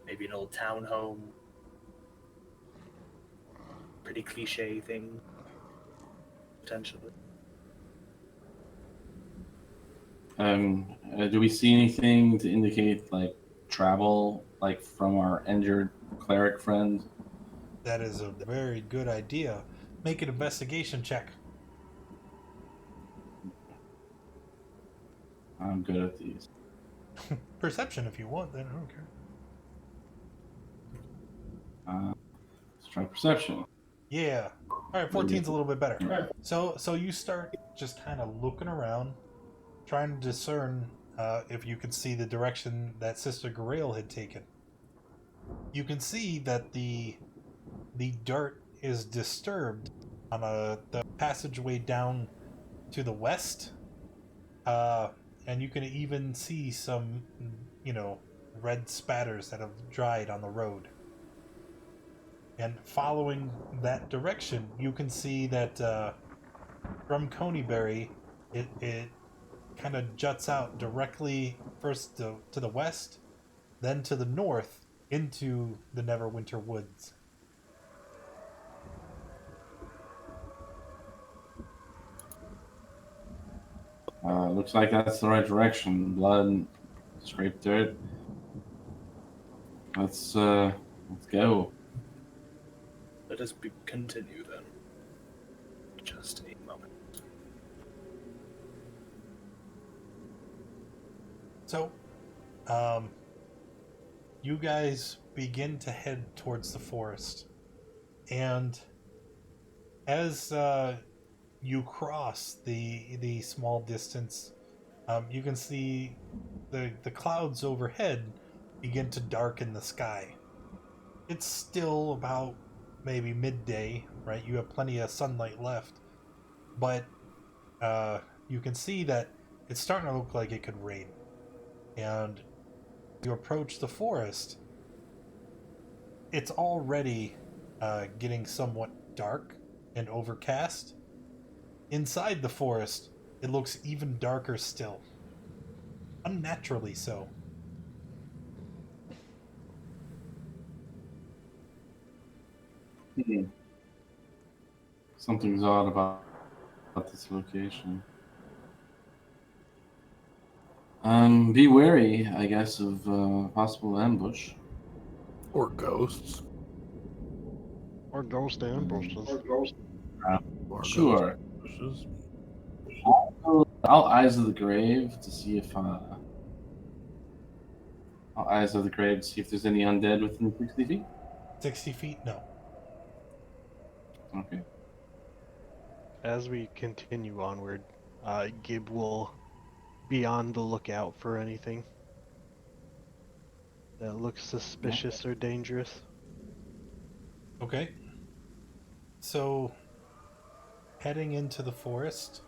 Maybe an old townhome. Pretty cliche thing, potentially. Do we see anything to indicate travel, from our injured cleric friend? That is a very good idea. Make an investigation check. I'm good at these. Perception if you want, then I don't care. Let's try perception. Yeah. Alright, 14's a little bit better. Right. So you start just kind of looking around, trying to discern if you can see the direction that Sister Grail had taken. You can see that the dirt is disturbed on the passageway down to the west, and you can even see some, red spatters that have dried on the road. And following that direction, you can see that from Conyberry, it kind of juts out directly first to the west, then to the north, into the Neverwinter Woods. Looks like that's the right direction. Blood, scraped dirt. Let's go. Let us continue then. Just a moment. So, you guys begin to head towards the forest, and as you cross the small distance, you can see the clouds overhead begin to darken the sky. It's still about maybe midday, right? You have plenty of sunlight left, but you can see that it's starting to look like it could rain. And you approach the forest, it's already getting somewhat dark and overcast. Inside the forest, it looks even darker still. Unnaturally so. Something's odd about this location. Be wary, I guess, of possible ambush. Or ghosts. Or ghost ambushes. Or Sure. ghost ambushes. I'll Eyes of the Grave to see if I'll Eyes of the Grave to see if there's any undead within 60 feet. 60 feet? No. Okay. As we continue onward, Gib will be on the lookout for anything that looks suspicious or dangerous. Okay. So, heading into the forest,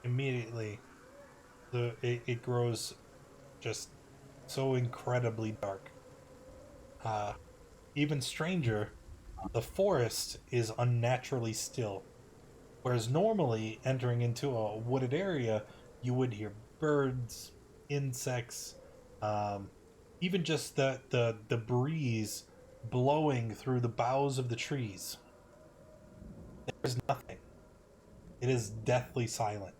immediately, it grows just so incredibly dark. Even stranger, the forest is unnaturally still. Whereas normally, entering into a wooded area, you would hear birds, insects, even just the breeze blowing through the boughs of the trees. There's nothing. It is deathly silent.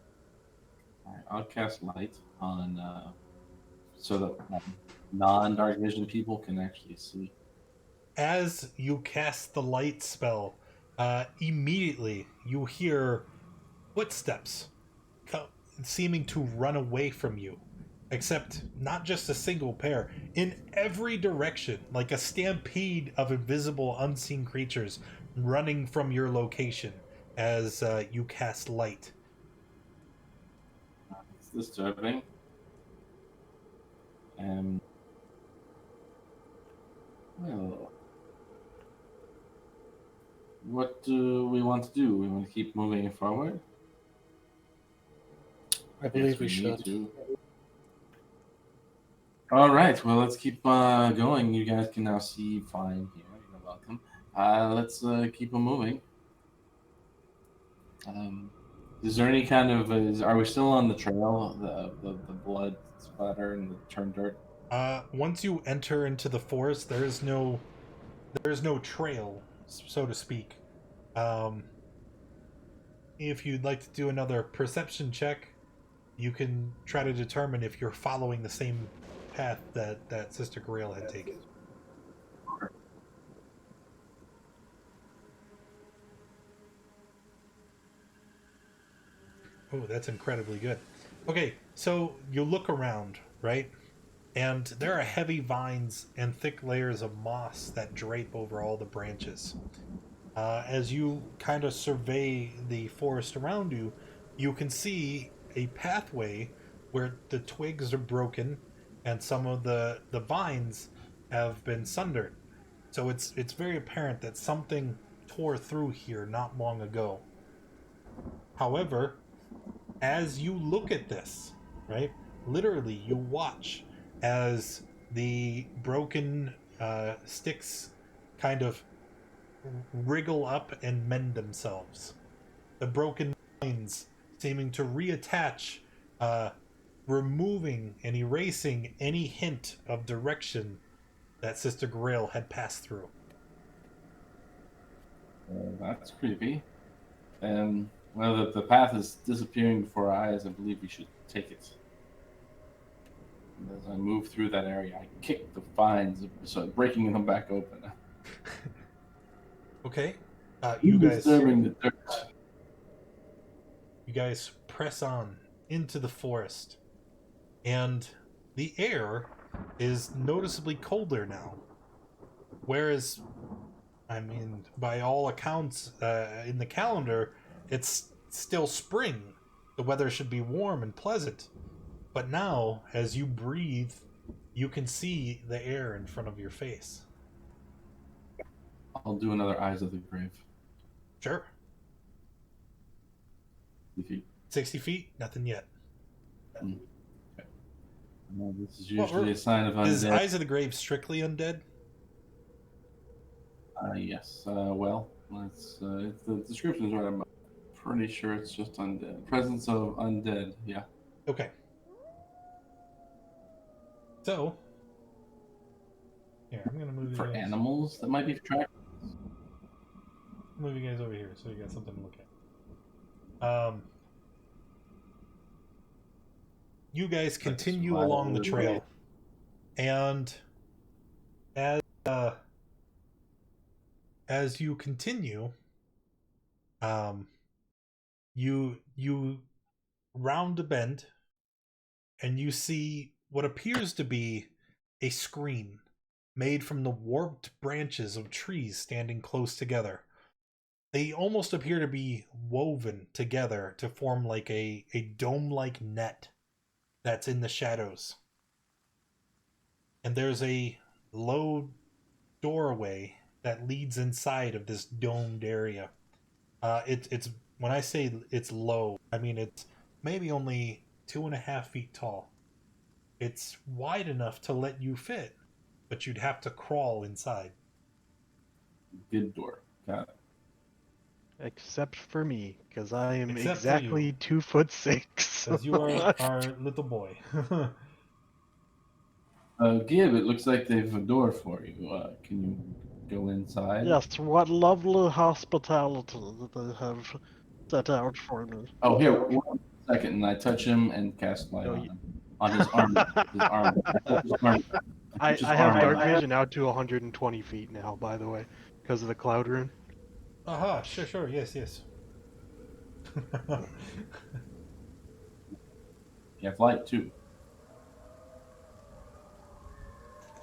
All right, I'll cast light on so that non-dark vision people can actually see. As you cast the light spell, immediately you hear footsteps seeming to run away from you. Except not just a single pair, in every direction, like a stampede of invisible, unseen creatures running from your location as you cast light. It's disturbing. And well, what do we want to do? We want to keep moving forward. I believe Yes, we need should. to. All right. Well, let's keep going. You guys can now see fine here. You're welcome. Let's keep on moving. Is there any kind of? Are we still on the trail? The blood splatter and the turned dirt. Once you enter into the forest, there is no trail, so to speak. If you'd like to do another perception check, you can try to determine if you're following the same path that Sister Grail had taken. Oh, that's incredibly good. Okay, so you look around, right? And there are heavy vines and thick layers of moss that drape over all the branches. As you kind of survey the forest around you, you can see a pathway where the twigs are broken and some of the vines have been sundered. So it's very apparent that something tore through here not long ago. However, as you look at this, right, literally you watch as the broken sticks kind of wriggle up and mend themselves. The broken vines seeming to reattach removing and erasing any hint of direction that Sister Grail had passed through. That's creepy. Well, the path is disappearing before our eyes. I believe we should take it. And as I move through that area, I kick the vines, so breaking them back open. Okay. You Disturbing the dirt. guys press on into the forest, and the air is noticeably colder now. Whereas, I mean, by all accounts in the calendar, it's still spring. The weather should be warm and pleasant. But now, as you breathe, you can see the air in front of your face. I'll do another Eyes of the Grave. Sure. 50 feet. 60 feet? Nothing yet. Okay. Well, this is usually a sign of undead. Is Eyes of the Grave strictly undead? Yes. Well, if the description is right, I'm pretty sure it's just undead. Presence of undead, yeah. Okay. So, here, I'm going to move you For guys. animals that might be tracked. Move you guys over here so you got something to look at. You guys continue along the trail, and as you continue, you round a bend, and you see what appears to be a screen made from the warped branches of trees standing close together. They almost appear to be woven together to form like a dome-like net that's in the shadows. And there's a low doorway that leads inside of this domed area. It's when I say it's low, I mean it's maybe only 2.5 feet tall. It's wide enough to let you fit, but you'd have to crawl inside. Good door. Got it. Except for me, because I am Except for exactly you. 2'6". Because you are our little boy. Gib, it looks like they've a door for you. Can you go inside? Yes, what lovely hospitality that they have set out for me. Oh, here, 1 second, and I touch him and cast light on him. On his arm. His arm. I touch his arm. I touch his have arm. dark vision out to 120 feet now, by the way, because of the cloud rune. Aha, sure, yes. You have light, too.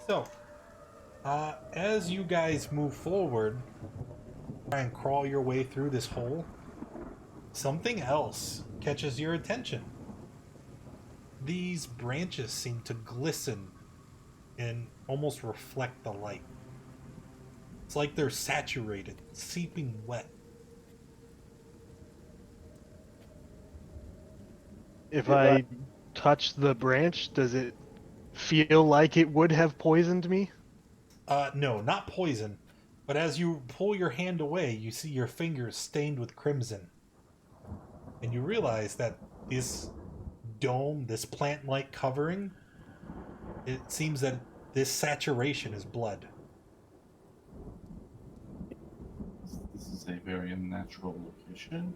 So, as you guys move forward, try and crawl your way through this hole, something else catches your attention. These branches seem to glisten and almost reflect the light. It's like they're saturated, seeping wet. If I touch the branch, does it feel like it would have poisoned me? No, not poison. But as you pull your hand away, you see your fingers stained with crimson. And you realize that this dome, this plant-like covering, it seems that this saturation is blood. This is a very unnatural location.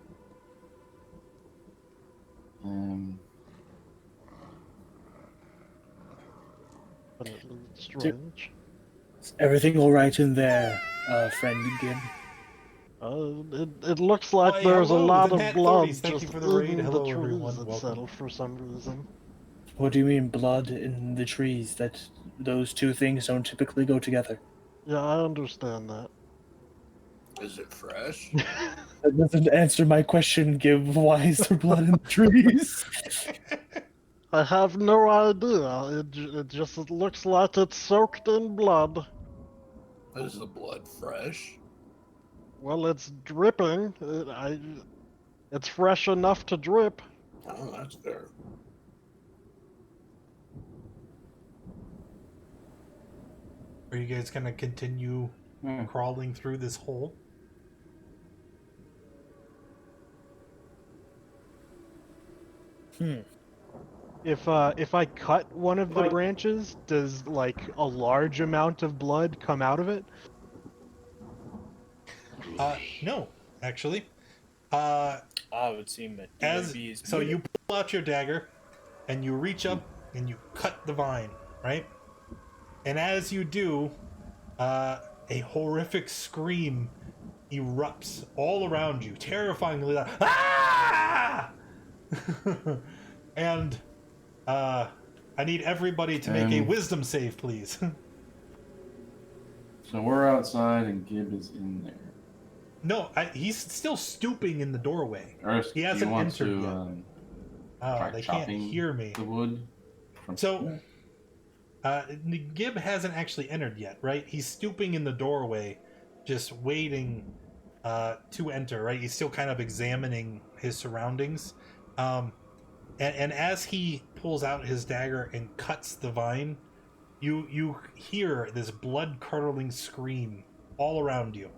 Strange. Is everything all right in there, friend Gib? It looks like Why, there's hello, a lot the of Nat blood 30s. Thank you just for the raid. in Hello, the everyone. trees Welcome. itself for some reason. What do you mean blood in the trees? That those two things don't typically go together. Yeah, I understand that. Is it fresh? That doesn't answer my question, Gib. Why is there blood in the trees? I have no idea. It just looks like it's soaked in blood. Is the blood fresh? Well, it's dripping. It's fresh enough to drip. Oh, that's fair. Are you guys gonna continue crawling through this hole? If I cut one of the branches, does like a large amount of blood come out of it? No, actually. I would seem that As DnD is so, you pull out your dagger, and you reach up and you cut the vine, right? And as you do, a horrific scream erupts all around you, terrifyingly loud. Ah! And I need everybody to make a wisdom save, please. So we're outside and Gib is in there. No, he's still stooping in the doorway. Ersk, He do hasn't you want entered to yet. try They can't chopping hear me. the wood? So, Gib hasn't actually entered yet, right? He's stooping in the doorway, just waiting to enter, right? He's still kind of examining his surroundings. And as he pulls out his dagger and cuts the vine, you hear this blood-curdling scream all around you.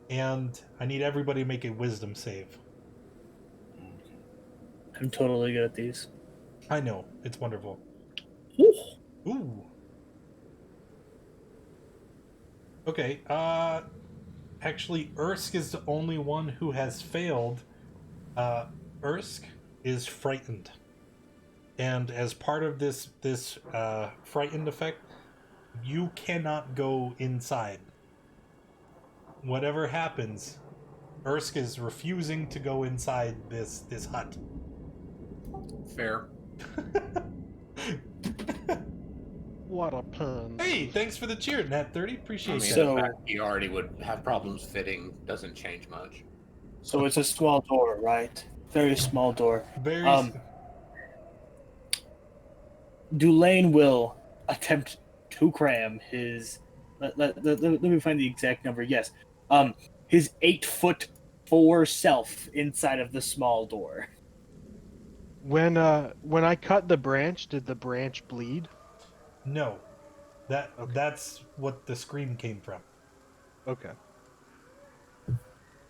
And I need everybody to make a wisdom save. I'm totally good at these. I know, it's wonderful. Ooh. Ooh. Okay, actually, Ersk is the only one who has failed. Ersk is frightened. And as part of this frightened effect, you cannot go inside. Whatever happens, Ersk is refusing to go inside this hut. Fair. What a pun. Hey, thanks for the cheer, Nat 30. I Appreciate mean, it. So- the fact he already would have problems fitting doesn't change much. So it's a small door, right? Very small door. Very. Dulane will attempt to cram his. Let me find the exact number. Yes, his 8'4" self inside of the small door. When I cut the branch, did the branch bleed? No. That's what the scream came from. Okay.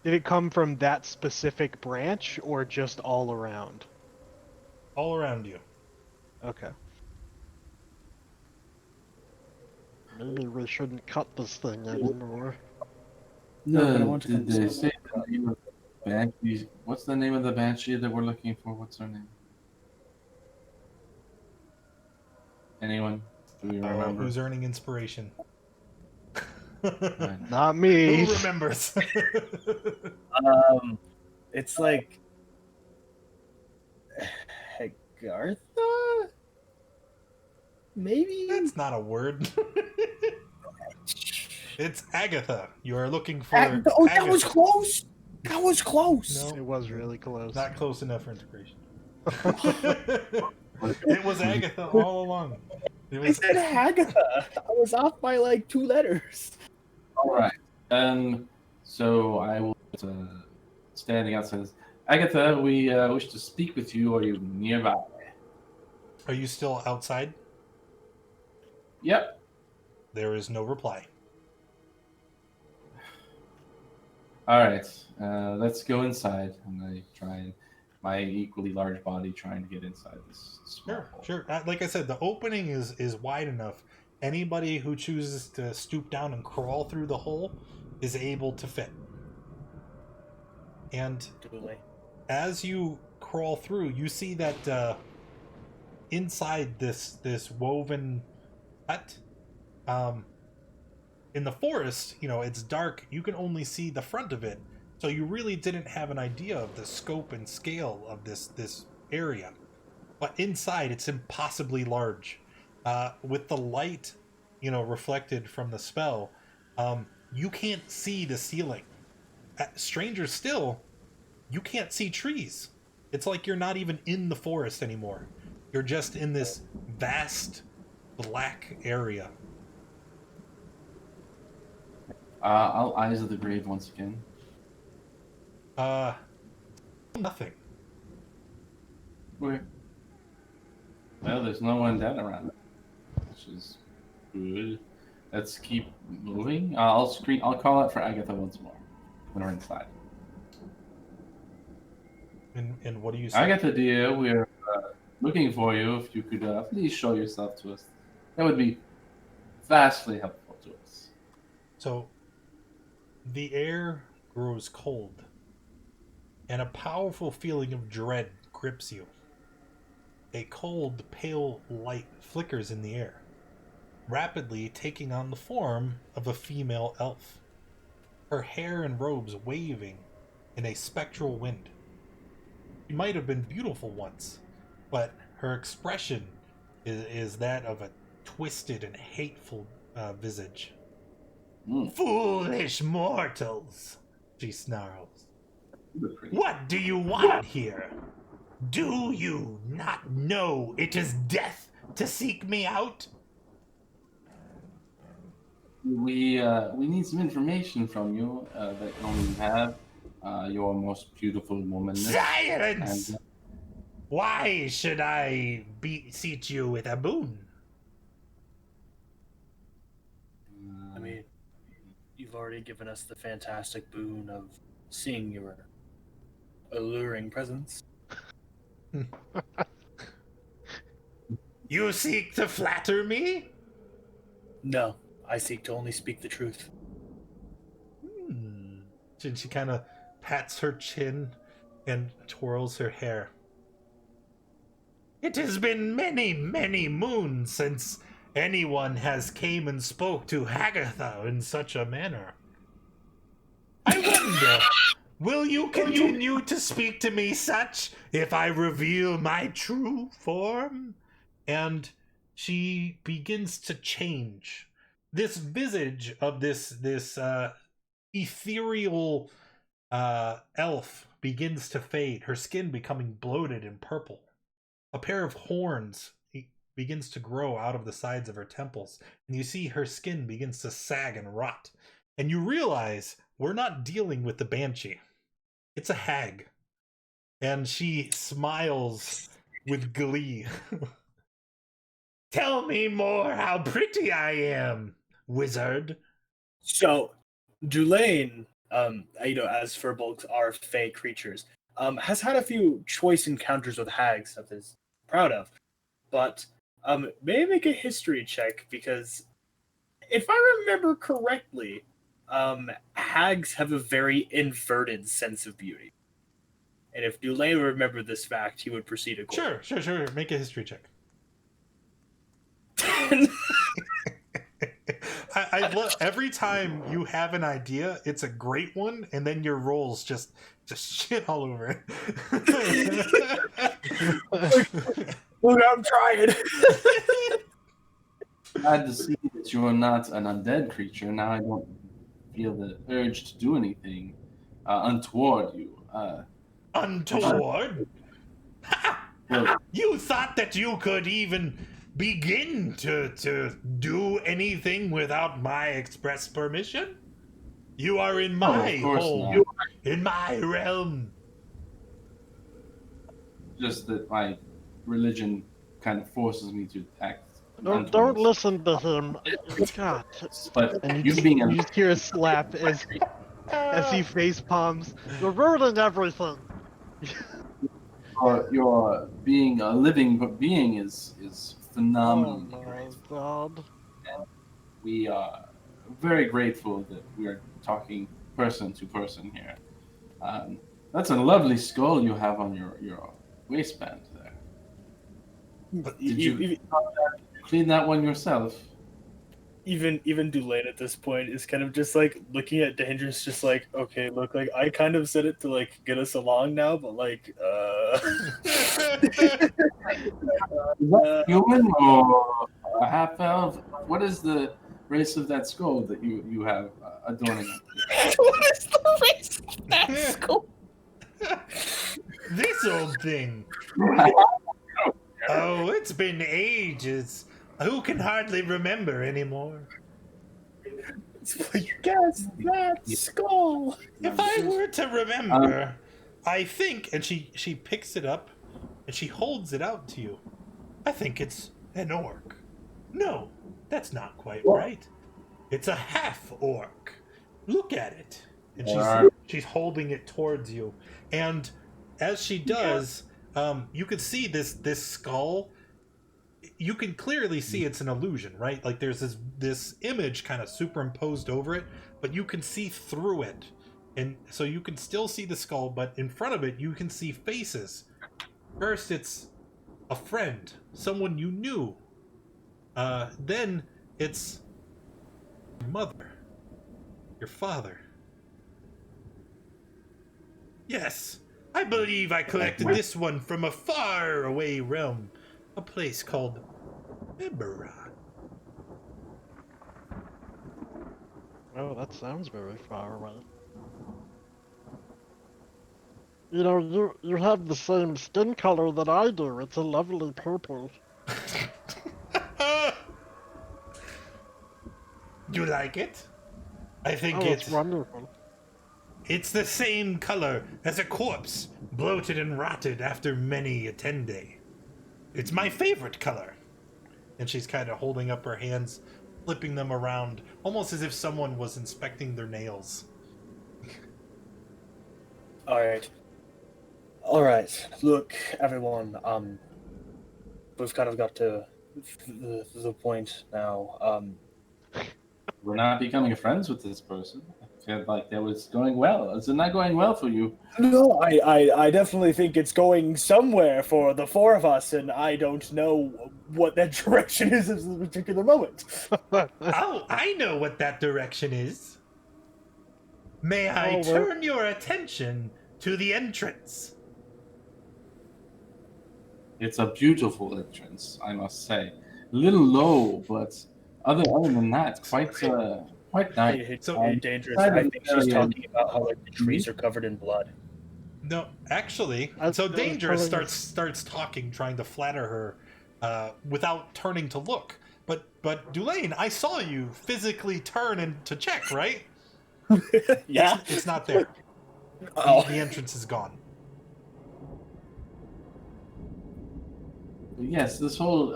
Did it come from that specific branch or just all around? All around you. Okay. Maybe we shouldn't cut this thing anymore. No, but I want to did they confirm. say the name of the banshee? What's the name of the banshee that we're looking for? What's her name? Anyone? Do we remember? Who's earning inspiration? Not me. Who remembers? It's like Hagatha? Maybe? That's not a word. It's Hagatha. You are looking for. Oh, that Hagatha. was close! That was close! No, It was really close. not close enough for integration. It was Hagatha all along. It I was. said Hagatha! I was off by like 2 letters. All right. So I will standing outside. Says, Agatha, we wish to speak with you. Are you nearby? Are you still outside? Yep. There is no reply. All right. Let's go inside. And I try my equally large body trying to get inside this small hole. Sure. Like I said, the opening is wide enough. Anybody who chooses to stoop down and crawl through the hole is able to fit. And as you crawl through, you see that inside this woven hut, in the forest, it's dark. You can only see the front of it, so you really didn't have an idea of the scope and scale of this area. But inside, it's impossibly large. With the light, reflected from the spell, you can't see the ceiling. Stranger still, you can't see trees. It's like you're not even in the forest anymore. You're just in this vast black area. I'll Eyes of the Grave once again. Nothing. Okay. Well, there's no one dead around, which is good. Let's keep moving. I'll call out for Agatha once more when we're inside. And what do you say? Agatha, dear, looking for you. If you could please show yourself to us, that would be vastly helpful to us. So the air grows cold, and a powerful feeling of dread grips you. A cold, pale light flickers in the air, rapidly taking on the form of a female elf, her hair and robes waving in a spectral wind. She might have been beautiful once, but her expression is that of a twisted and hateful visage. Foolish mortals, she snarls. What do you want here? Do you not know it is death to seek me out? We need some information from you that you only have. Your most beautiful woman. Silence! And, Why should I beseech you with a boon? I mean, you've already given us the fantastic boon of seeing your alluring presence. You seek to flatter me? No, I seek to only speak the truth. And she kind of pats her chin and twirls her hair. It has been many, many moons since anyone has came and spoke to Hagatha in such a manner. I wonder, will you continue to speak to me such if I reveal my true form? And she begins to change. This visage of this ethereal elf begins to fade, her skin becoming bloated and purple. A pair of horns begins to grow out of the sides of her temples, and you see her skin begins to sag and rot. And you realize we're not dealing with the banshee. It's a hag. And she smiles with glee. Tell me more how pretty I am, wizard. So, Dulaine, as furbolgs are fey creatures, has had a few choice encounters with hags that is proud of. But may I make a history check, because if I remember correctly, hags have a very inverted sense of beauty. And if Dulaine would remember this fact, he would proceed accordingly. Sure. Make a history check. I love every time you have an idea, it's a great one, and then your rolls just shit all over it. Look, I'm trying. Glad to see that you are not an undead creature. Now I don't feel the urge to do anything untoward you. Untoward? Well, You thought that you could even begin to do anything without my express permission? You are in my of course home, not. in my realm. Just that my religion kind of forces me to act. Don't untoward. listen to him. God. But And you being you just hear a slap as he face palms. You're ruining everything. your being a living being is phenomenal. Oh my god. We are very grateful that we are talking person to person here. That's a lovely skull you have on your waistband there. Did you clean that one yourself? Even Dulaine at this point is kind of just like looking at Dangerous, just like, okay, look, like I kind of said it to like get us along now, but like, Is that human or a half elf? What is the race of that skull that you have adorning it? What is the race of that skull? This old thing. Oh, it's been ages. Who can hardly remember anymore? It's like, guess that skull. If I were to remember, I think, and she picks it up and she holds it out to you. I think it's an orc. No, that's not quite right. It's a half orc. Look at it. And she's holding it towards you. And as she does, you can see this skull. You can clearly see it's an illusion, right? Like there's this image kind of superimposed over it, but you can see through it, and so you can still see the skull, but in front of it you can see faces. First, it's a friend, someone you knew. Then it's your mother, your father. Yes, I believe I collected this one from a far away realm, a place called Eberron. Oh, that sounds very far away. You know, you have the same skin color that I do. It's a lovely purple. You like it? I think Oh, it's wonderful. it's the same color as a corpse, bloated and rotted after many a 10-day. It's my favorite color. And she's kind of holding up her hands, flipping them around, almost as if someone was inspecting their nails. All right. Look, everyone. We've kind of got to the point now. We're not becoming friends with this person. I felt like that was going well. Is it not going well for you? No, I definitely think it's going somewhere for the four of us, and I don't know what that direction is at this particular moment. Oh, I know what that direction is. May I turn your attention to the entrance? It's a beautiful entrance, I must say. A little low, but other than that, quite nice. It's So- so dangerous. I think she's talking about how like the trees are covered in blood. No, actually, so Dangerous starts talking, trying to flatter her, without turning to look. But Dulaine, I saw you physically turn and to check, right? Yeah. It's not there. Oh. The entrance is gone. Yes, this whole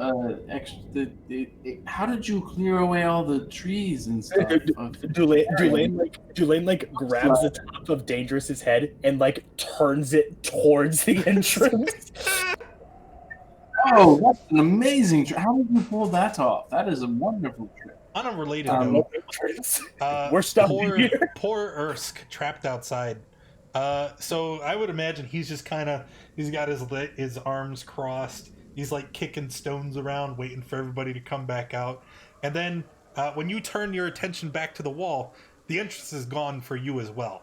how did you clear away all the trees and stuff? Dulaine like grabs the top of Dangerous's head and like turns it towards the entrance. Oh, that's an amazing trick. How did you pull that off? That is a wonderful trick. On a related note, We're stuck in here. Poor Ersk trapped outside. So I would imagine he's just he's got his arms crossed. He's like kicking stones around, waiting for everybody to come back out. And then when you turn your attention back to the wall, the entrance is gone for you as well.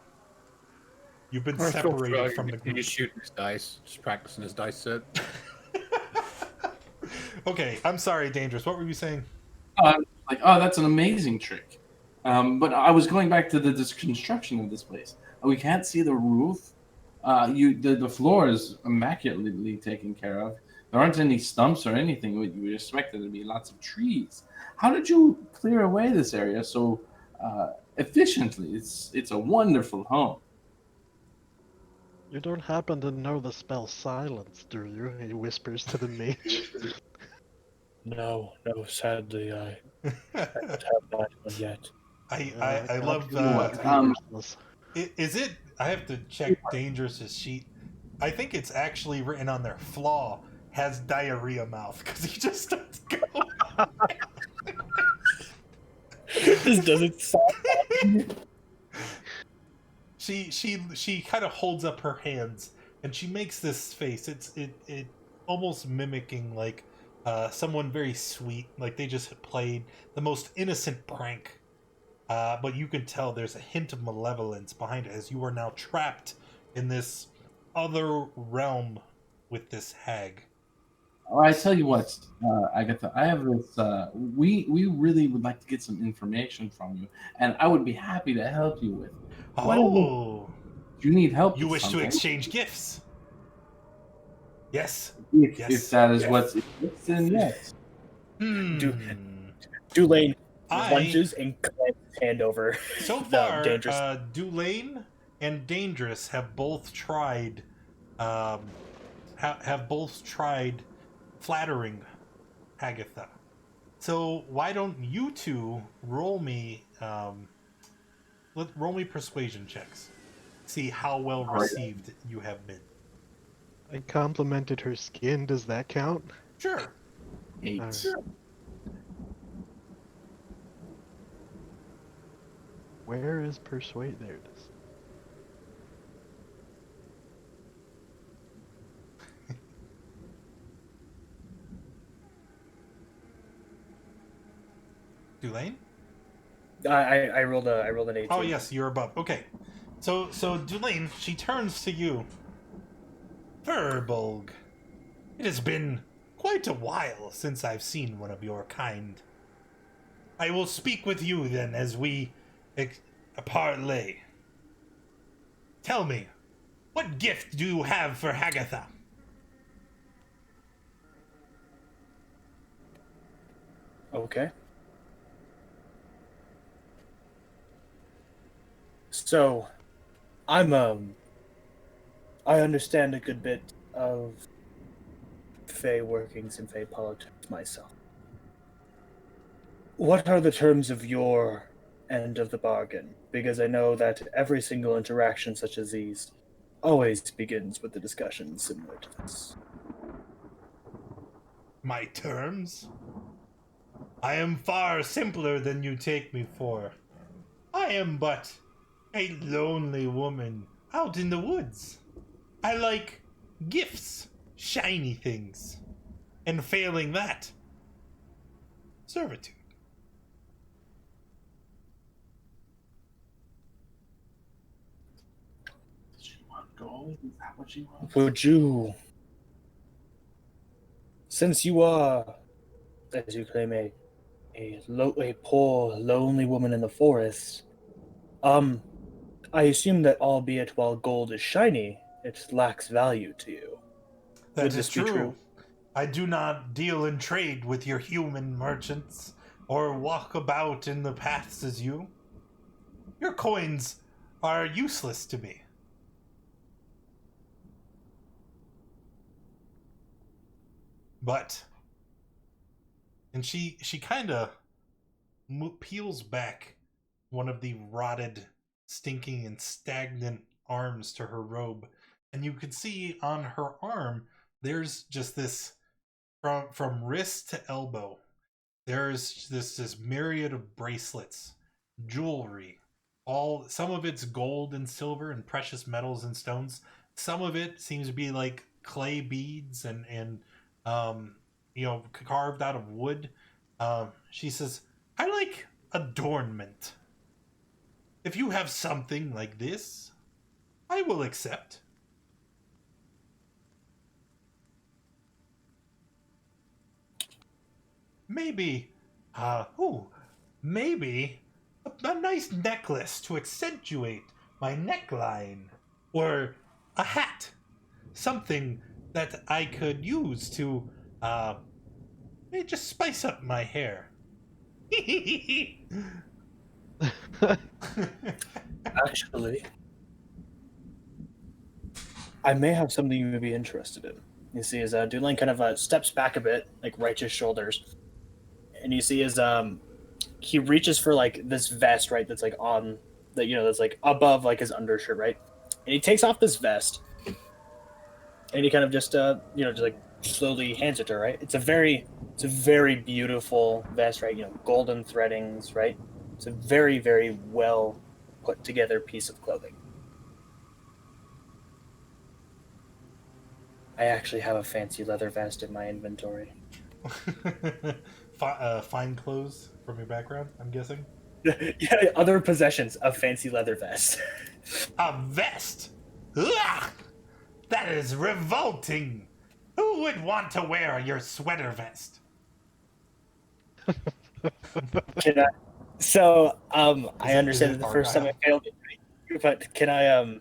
You've been separated from the group. He's shooting his dice, just practicing his dice set. Okay, I'm sorry, Dangerous. What were you saying? That's an amazing trick. But I was going back to the construction of this place. We can't see the roof. The floor is immaculately taken care of. There aren't any stumps or anything. You would expect there to be lots of trees. How did you clear away this area so efficiently? It's a wonderful home. You don't happen to know the spell silence, do you? He whispers to the mage. No, sadly, I don't have that one yet. I love is it? I have to check Dangerous's sheet. I think it's actually written on there. Flaw has diarrhea mouth because he just starts going. This doesn't sound. She kind of holds up her hands and she makes this face. It almost mimicking like someone very sweet, like they just played the most innocent prank. But you can tell there's a hint of malevolence behind it as you are now trapped in this other realm with this hag. Oh, I tell you what, Hagatha, I have this. We really would like to get some information from you, and I would be happy to help you with. Oh, Do you need help? you with wish something? to exchange gifts? Yes. If that is what's then yes. Dulaine lunges and clamps his hand over. So the far, Dangerous. Dulaine and Dangerous have both tried, have both tried flattering Hagatha. So why don't you two roll me, roll me persuasion checks. See how well received you have been. I complimented her skin. Does that count? Sure. 8. Alright. Where is persuade? There it is. Dulaine? I rolled an 18. Oh yes, you're above. Okay. So Dulaine, she turns to you. Verbolg, it has been quite a while since I've seen one of your kind. I will speak with you then as we parlay. Tell me, what gift do you have for Hagatha? Okay. So, I understand a good bit of Fey workings and Fey politics myself. What are the terms of your end of the bargain? Because I know that every single interaction such as these always begins with a discussion similar to this. My terms? I am far simpler than you take me for. I am but a lonely woman out in the woods. I like gifts, shiny things, and failing that, servitude. Does she want gold? Is that what she wants? Would you, since you are, as you claim, a poor, lonely woman in the forest, I assume that albeit while gold is shiny, it lacks value to you. That Would is this be true? I do not deal in trade with your human merchants, or walk about in the paths as you. Your coins are useless to me. But, and she kind of peels back one of the rotted, stinking, and stagnant arms to her robe, and you could see on her arm there's just this from wrist to elbow. There's this myriad of bracelets, jewelry, some of it's gold and silver and precious metals and stones. Some of it seems to be like clay beads and carved out of wood. She says, I like adornment. If you have something like this, I will accept. Maybe, maybe a nice necklace to accentuate my neckline, or a hat, something that I could use to, maybe just spice up my hair. Actually, I may have something you may be interested in. You see, as Dulain kind of steps back a bit, like right his shoulders, and you see as he reaches for like this vest, right? That's like on that, that's like above like his undershirt, right? And he takes off this vest, and he kind of just just like slowly hands it to her, right? It's a very beautiful vest, right? Golden threadings, right? It's a very, very well put together piece of clothing. I actually have a fancy leather vest in my inventory. Fine clothes from your background, I'm guessing? Yeah, other possessions, a fancy leather vest. A vest? Ugh! That is revolting! Who would want to wear your sweater vest? I understand that the first time I failed it, but can I,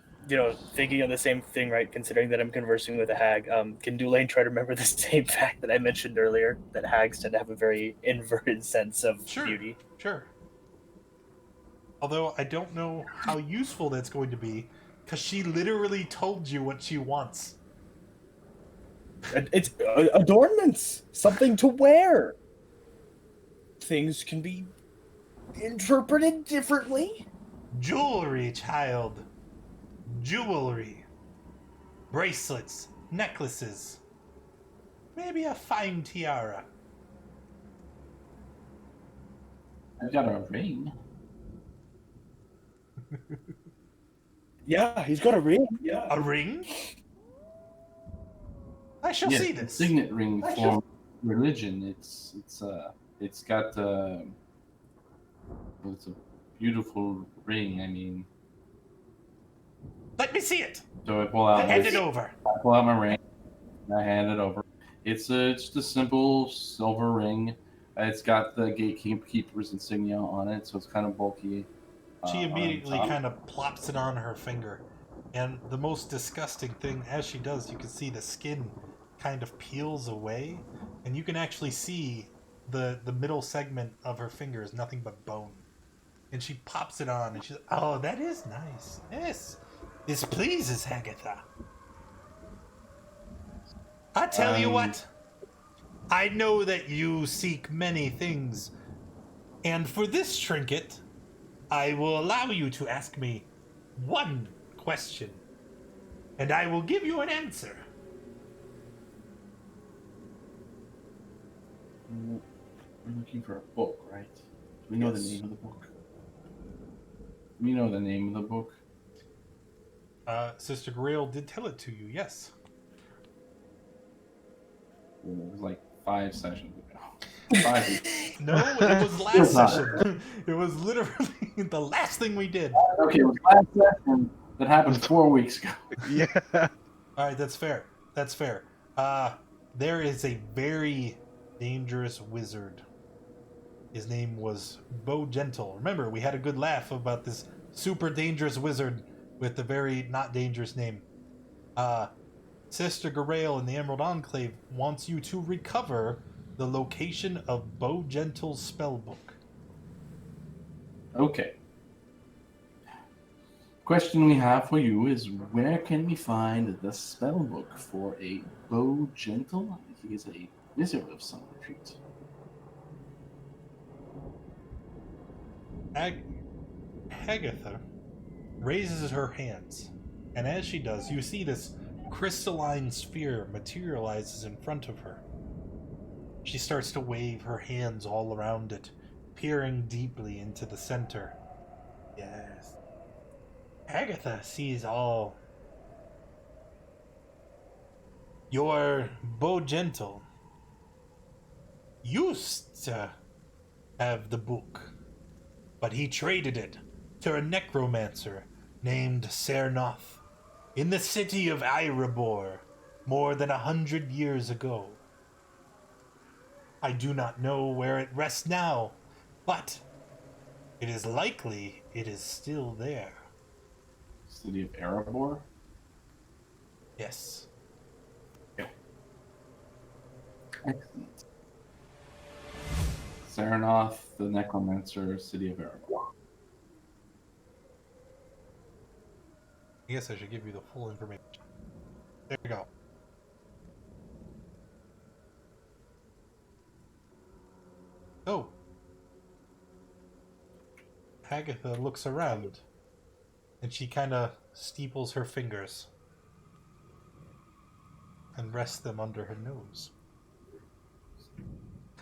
thinking of the same thing, right, considering that I'm conversing with a hag, can Dulain try to remember the same fact that I mentioned earlier, that hags tend to have a very inverted sense of beauty? Sure. Although I don't know how useful that's going to be, because she literally told you what she wants. It's adornments, something to wear. Things can be interpreted differently. Jewelry, child. Jewelry. Bracelets, necklaces. Maybe a fine tiara. I've got a ring. Yeah, he's got a ring. Yeah. A ring? I shall Yes, see the this. signet ring for religion. It's got it's a beautiful ring. I mean, Let me see it. so I pull out Hand it over. my ring. And I hand it over. It's just a simple silver ring. It's got the gatekeeper's insignia on it, so it's kind of bulky. She on immediately top. kind of plops it on her finger. And the most disgusting thing, as she does, you can see the skin kind of peels away. And you can actually see the middle segment of her finger is nothing but bone. And she pops it on, and she's like, oh, that is nice. Yes. This pleases Hagatha. I tell you what. I know that you seek many things. And for this trinket, I will allow you to ask me one question, and I will give you an answer. We're looking for a book, right? Do we know the Yes. name of the book? We know the name of the book. Sister Grail did tell it to you, yes. It was like 5 sessions ago. 5 weeks. No, it was last session. It was literally the last thing we did. Okay, it was last session that happened 4 weeks ago. Yeah. All right, that's fair. That's fair. There is a very dangerous wizard. His name was Bo Gentle. Remember, we had a good laugh about this super dangerous wizard with the very not dangerous name. Sister Grail in the Emerald Enclave wants you to recover the location of Bo Gentle's spellbook. Okay. Question we have for you is, where can we find the spellbook for a Bo Gentle? He is a wizard of some repute. Hagatha raises her hands, and as she does, you see this crystalline sphere materializes in front of her. She starts to wave her hands all around it, peering deeply into the center. Yes. Hagatha sees all. Your Bo Gentle used to have the book, but he traded it to a necromancer named Sernoth in the city of Erebor more than 100 years ago. I do not know where it rests now, but it is likely it is still there. City of Erebor? Yes. Excellent. Saranoth, the Necromancer, City of Erebor. I guess I should give you the full information. There you go. Oh. Hagatha looks around, and she kind of steeples her fingers and rests them under her nose.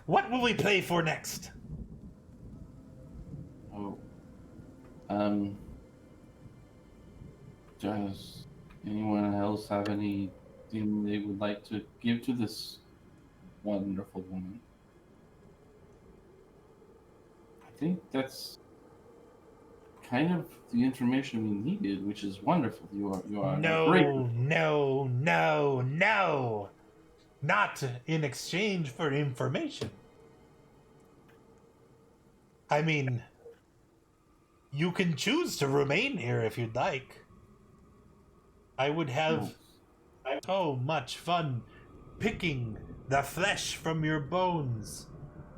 What will we play for next? Oh. Does anyone else have anything they would like to give to this wonderful woman? I think that's kind of the information we needed, which is wonderful. You are great. No. Not in exchange for information. I mean, you can choose to remain here if you'd like. I would have so much fun picking the flesh from your bones.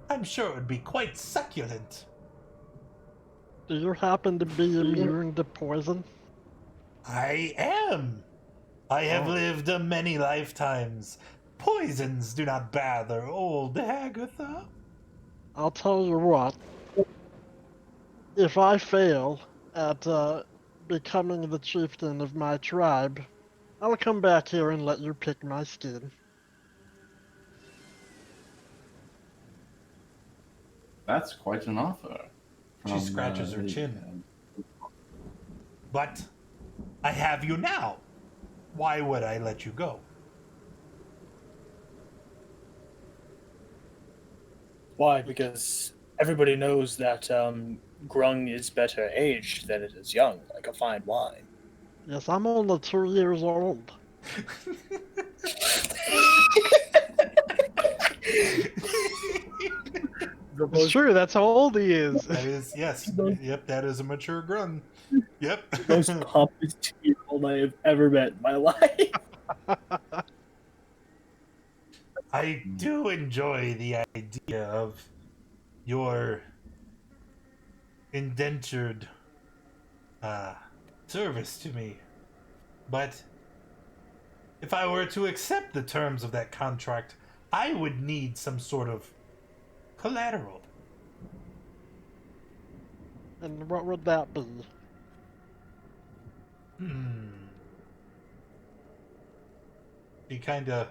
I'm sure it would be quite succulent. Do you happen to be immune to poison? I am. I have lived many lifetimes. Poisons do not bother old Hagatha. I'll tell you what. If I fail at becoming the chieftain of my tribe, I'll come back here and let you pick my skin. That's quite an offer. She scratches her chin. But I have you now. Why would I let you go? Why? Because everybody knows that grung is better aged than it is young, like a fine wine. Yes, I'm only 2 years old. It's true, that's how old he is. That is, yes. Yep, that is a mature grun. Yep. The most pompous 2-year-old I have ever met in my life. I do enjoy the idea of your indentured service to me. But if I were to accept the terms of that contract, I would need some sort of collateral. And what would that be? She kind of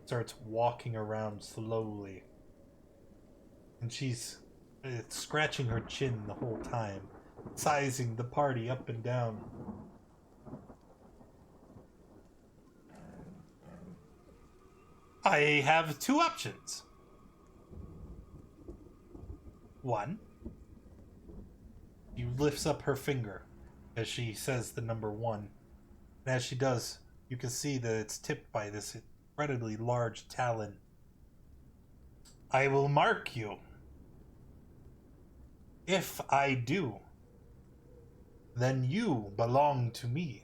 starts walking around slowly. And she's scratching her chin the whole time, sizing the party up and down. I have two options. One, she lifts up her finger as she says the number 1. And as she does, you can see that it's tipped by this incredibly large talon. I will mark you. If I do, then you belong to me.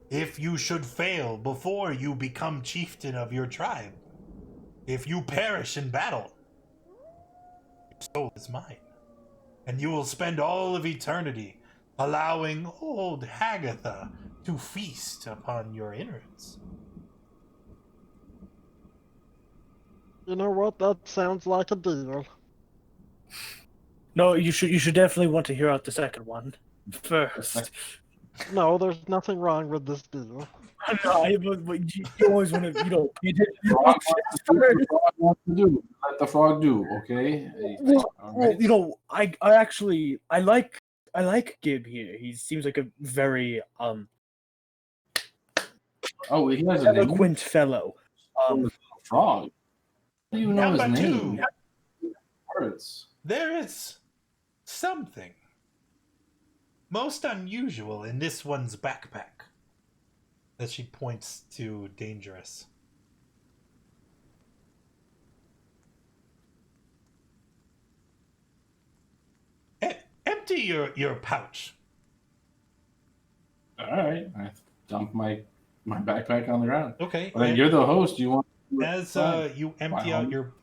If you should fail before you become chieftain of your tribe, if you perish in battle, your soul is mine. And you will spend all of eternity allowing old Hagatha to feast upon your innards. You know what? That sounds like a deal. No, you should definitely want to hear out the second one first. No, there's nothing wrong with this deal. But you always want to, you did Frog wants to do. Let the frog do, okay? Well, Alright. I like Gib here. He seems like a very Oh, he has a name? eloquent fellow. Frog. How do you know his Number name? 2. Words. There is something most unusual in this one's backpack. As she points to Dangerous. Empty your pouch. Alright. I dump my backpack on the ground. Okay. Well, then you're the host. You want As you empty out your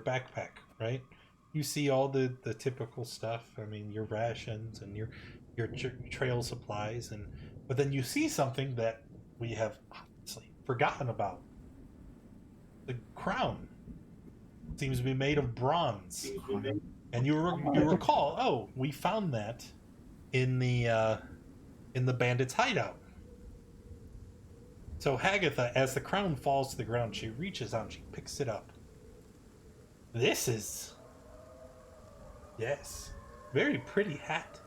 backpack, right? You see all the typical stuff. I mean, your rations and your trail supplies, but then you see something that we have obviously forgotten about. The crown seems to be made of bronze, and you recall, oh, we found that in the bandits' hideout. So Hagatha, as the crown falls to the ground, she reaches out and she picks it up. This is, yes, very pretty hat.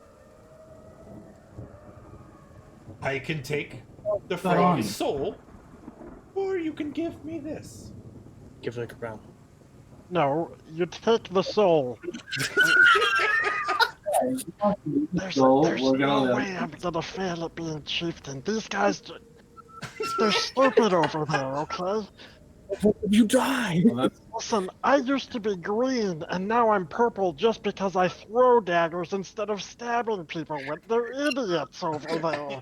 I can take the frog's soul, or you can give me this. Give it a crown. No, you take the soul. There's no way I'm gonna fail at being chieftain. These guys, they're stupid over there, okay? You die! Listen, I used to be green, and now I'm purple just because I throw daggers instead of stabbing people with. They're idiots over there.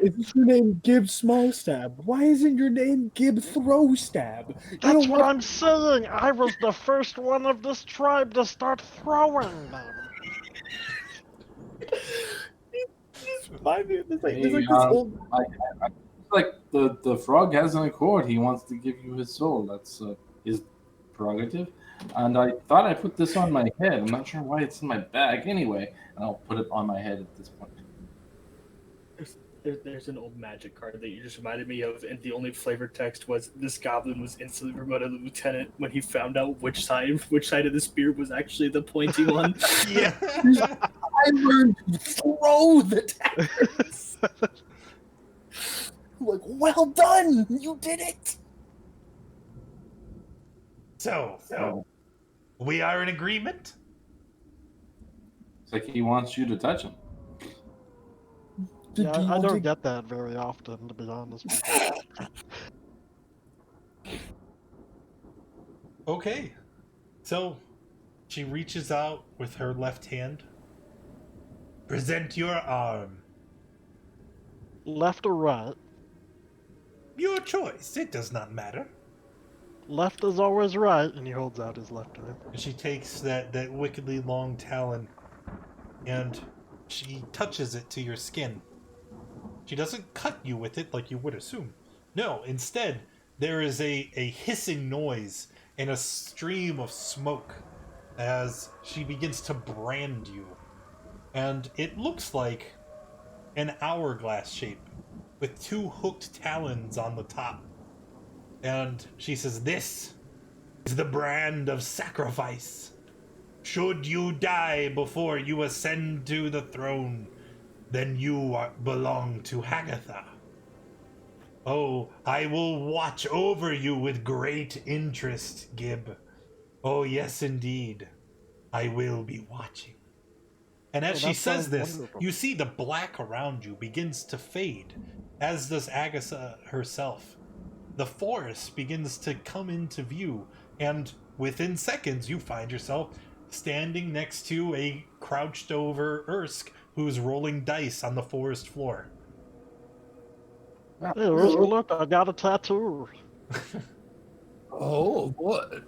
Is your name Gib Smallstab? Why isn't your name Gib Throwstab? That's what I'm saying! I was the first one of this tribe to start throwing them. Like the frog has an accord. He wants to give you his soul. That's his prerogative. And I thought I put this on my head. I'm not sure why it's in my bag anyway. And I'll put it on my head at this point. there's an old magic card that you just reminded me of, and the only flavored text was this goblin was instantly promoted to lieutenant when he found out which side of the spear was actually the pointy one. Yeah. I learned to throw the daggers. Like, well done, you did it. So we are in agreement. It's like he wants you to touch him. Yeah, I don't get that very often, to be honest with you. Okay. So she reaches out with her left hand. Present your arm. Left or right? Your choice. It does not matter. Left is always right, and he holds out his left arm. And she takes that wickedly long talon and she touches it to your skin. She doesn't cut you with it like you would assume. No, instead, there is a hissing noise and a stream of smoke as she begins to brand you. And it looks like an hourglass shape with two hooked talons on the top. And she says, "This is the brand of sacrifice. Should you die before you ascend to the throne, then you belong to Hagatha. Oh, I will watch over you with great interest, Gib. Oh, yes, indeed. I will be watching." And as she says this, wonderful. you see the black around you begins to fade, as does Agatha herself. The forest begins to come into view, and within seconds you find yourself standing next to a crouched over Ursk who's rolling dice on the forest floor. Hey, look, I got a tattoo. Oh, what?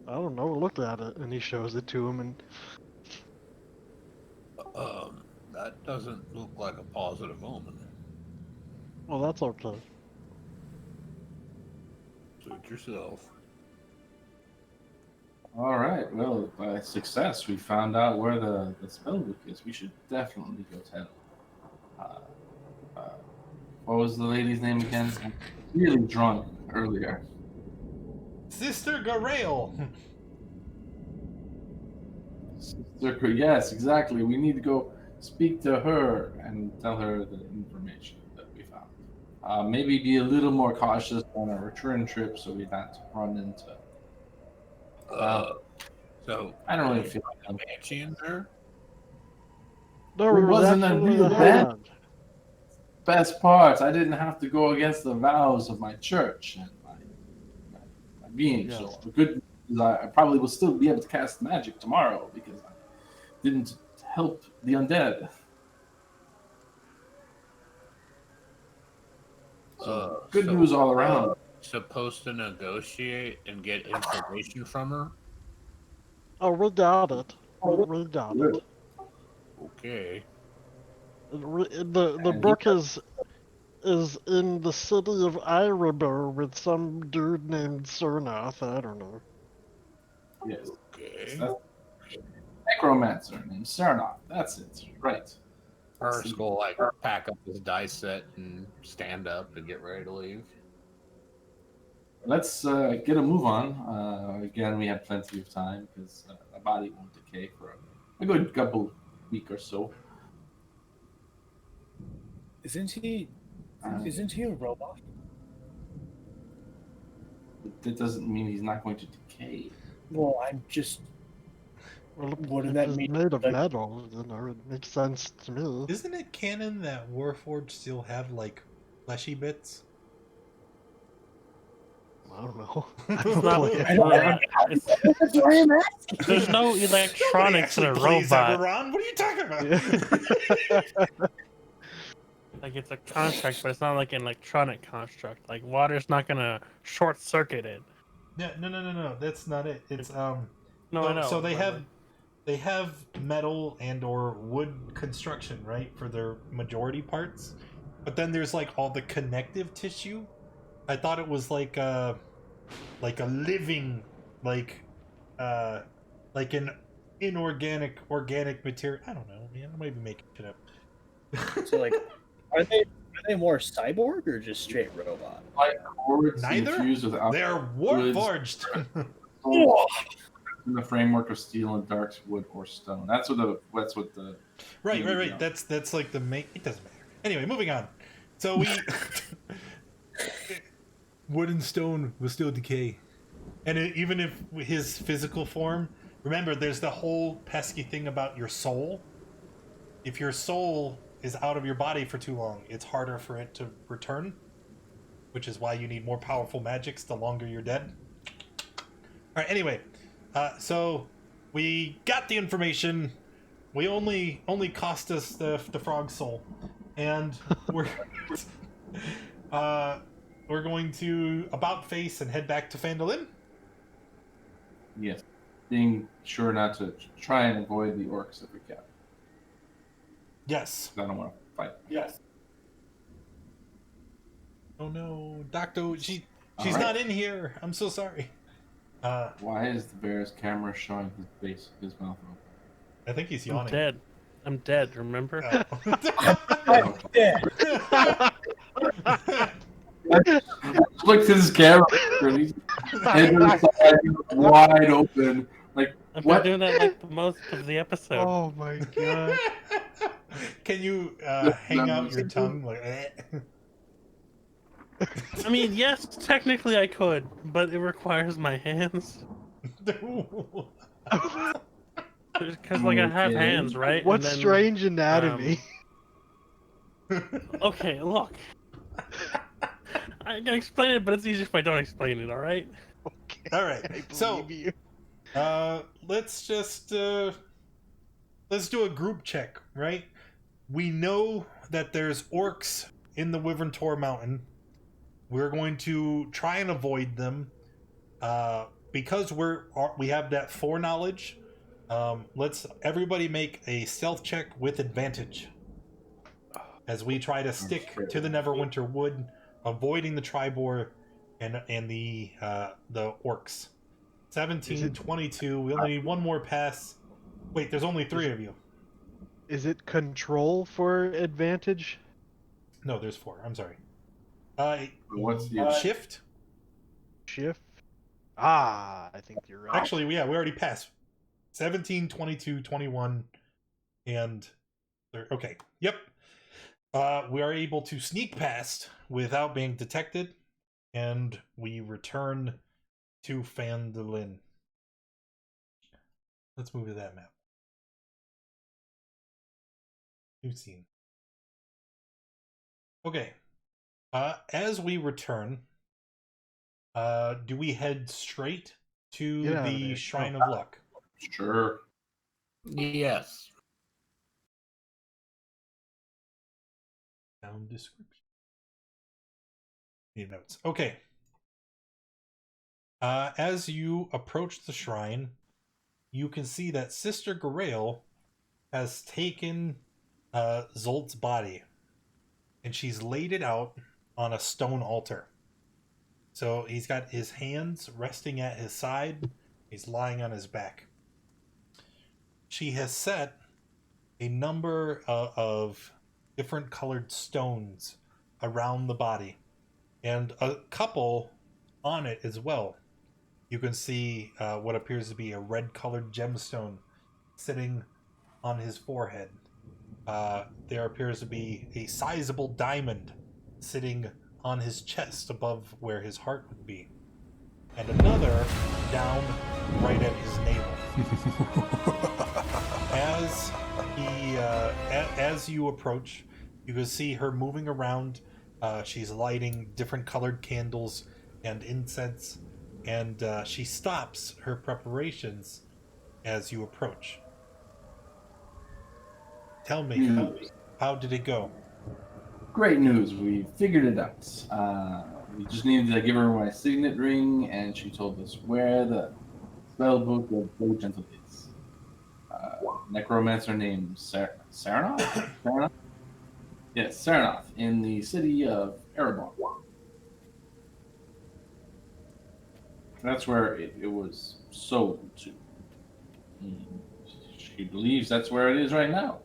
I don't know, look at it. And he shows it to him, and That doesn't look like a positive omen. well, that's okay. Suit yourself. All right. Well, by success, we found out where the spell book is. We should definitely go tell. What was the lady's name again? I'm really drunk earlier. Sister Garail! Sister, yes, exactly. We need to go speak to her and tell her the information that we found. Maybe be a little more cautious on our return trip so we don't run into. So I don't really feel like a banshee in there. No, It wasn't a actually real a band. hand. Best part, I didn't have to go against the vows of my church and my being. Yes. So the good news is I probably will still be able to cast magic tomorrow because I didn't help the undead. So good news all around. Supposed to negotiate and get information from her. Oh, we got it. We got it. Okay. The book is in the city of Erebor with some dude named Cernoth. I don't know. Yes. Okay. That's necromancer named Cernoth. That's it. Right. First, will like pack up his dice set and stand up and get ready to leave. Let's get a move on. Again, we have plenty of time because my body won't decay for a good couple week or so. Isn't he a robot? That doesn't mean he's not going to decay. Well, I'm just. Well, Wouldn't if that he's mean, made of like- metal? You know, it makes sense to me. Isn't it canon that Warforged still have, like, fleshy bits? I don't know. It's not like I don't- That's why I'm asking. there's no electronics in a Plays robot. Eberron? What are you talking about? Like it's a construct, but it's not like an electronic construct. Like water's not gonna short circuit it. Yeah, no. That's not it. It's No, so, I know. so they but, have metal and or wood construction, right, for their majority parts. But then there's like all the connective tissue. I thought it was like a living like an inorganic organic material. I don't know, man. I might be making shit up. So like, are they more cyborg or just straight robot? Like Orcs Neither. infused with They are warp forged. in the framework of steel and dark wood or stone. That's what the Right. That's like the main. It doesn't matter. Anyway, moving on. So we wood and stone will still decay, and even if his physical form. Remember, there's the whole pesky thing about your soul. If your soul is out of your body for too long, it's harder for it to return, which is why you need more powerful magics the longer you're dead. All right. Anyway, so we got the information. We only cost us the frog soul, and we're we're going to about face and head back to Phandalin. Yes, being sure not to try and avoid the orcs if we can. Yes. I don't want to fight. Yes. Oh no, Doctor, she's right. not in here. I'm so sorry. Why is the bear's camera showing his mouth open? I think he's I'm yawning. dead. I'm dead, remember? Look at his camera. Head to the side, wide open. Like I've what? been doing that like the most of the episode. Oh my god. Can you hang out your tongue? Like, I mean, yes, technically I could, but it requires my hands. Because, like, I have hands, right? What strange anatomy? Okay, look. I can explain it, but it's easier if I don't explain it, alright? Okay. All right. I So, believe you. let's just let's do a group check, right? We know that there's orcs in the Wyvern Tor Mountain. We're going to try and avoid them. Because we have that foreknowledge. Let's everybody make a stealth check with advantage as we try to stick to the Neverwinter Wood, avoiding the Tribor and the orcs. 17, 22. We only need one more pass. Wait, there's only 3 of you. Is it control for advantage? No, there's 4. I'm sorry. What's the shift? Shift? Ah, I think you're right. Actually, yeah, we already passed. 17, 22, 21, and... Okay, yep. We are able to sneak past without being detected, and we return to Phandalin. Let's move to that map. New scene. Okay. As we return, do we head straight to the Shrine of Luck? Sure. Yes. Down description. Need notes. Okay. As you approach the shrine, you can see that Sister Garael has taken Zolt's body, and she's laid it out on a stone altar. So he's got his hands resting at his side. He's lying on his back. She has set a number of different colored stones around the body, and a couple on it as well. You can see what appears to be a red colored gemstone sitting on his forehead. There appears to be a sizable diamond sitting on his chest above where his heart would be, and another down right at his navel. As you approach, you can see her moving around. She's lighting different colored candles and incense, and she stops her preparations as you approach. Tell me, how did it go? Great news. We figured it out. We just needed to give her my signet ring, and she told us where the spellbook of Blow Gentle is. Necromancer named Saranoff? Saranoff? Yes, Saranoff, in the city of Erebon. That's where it was sold to. She believes that's where it is right now.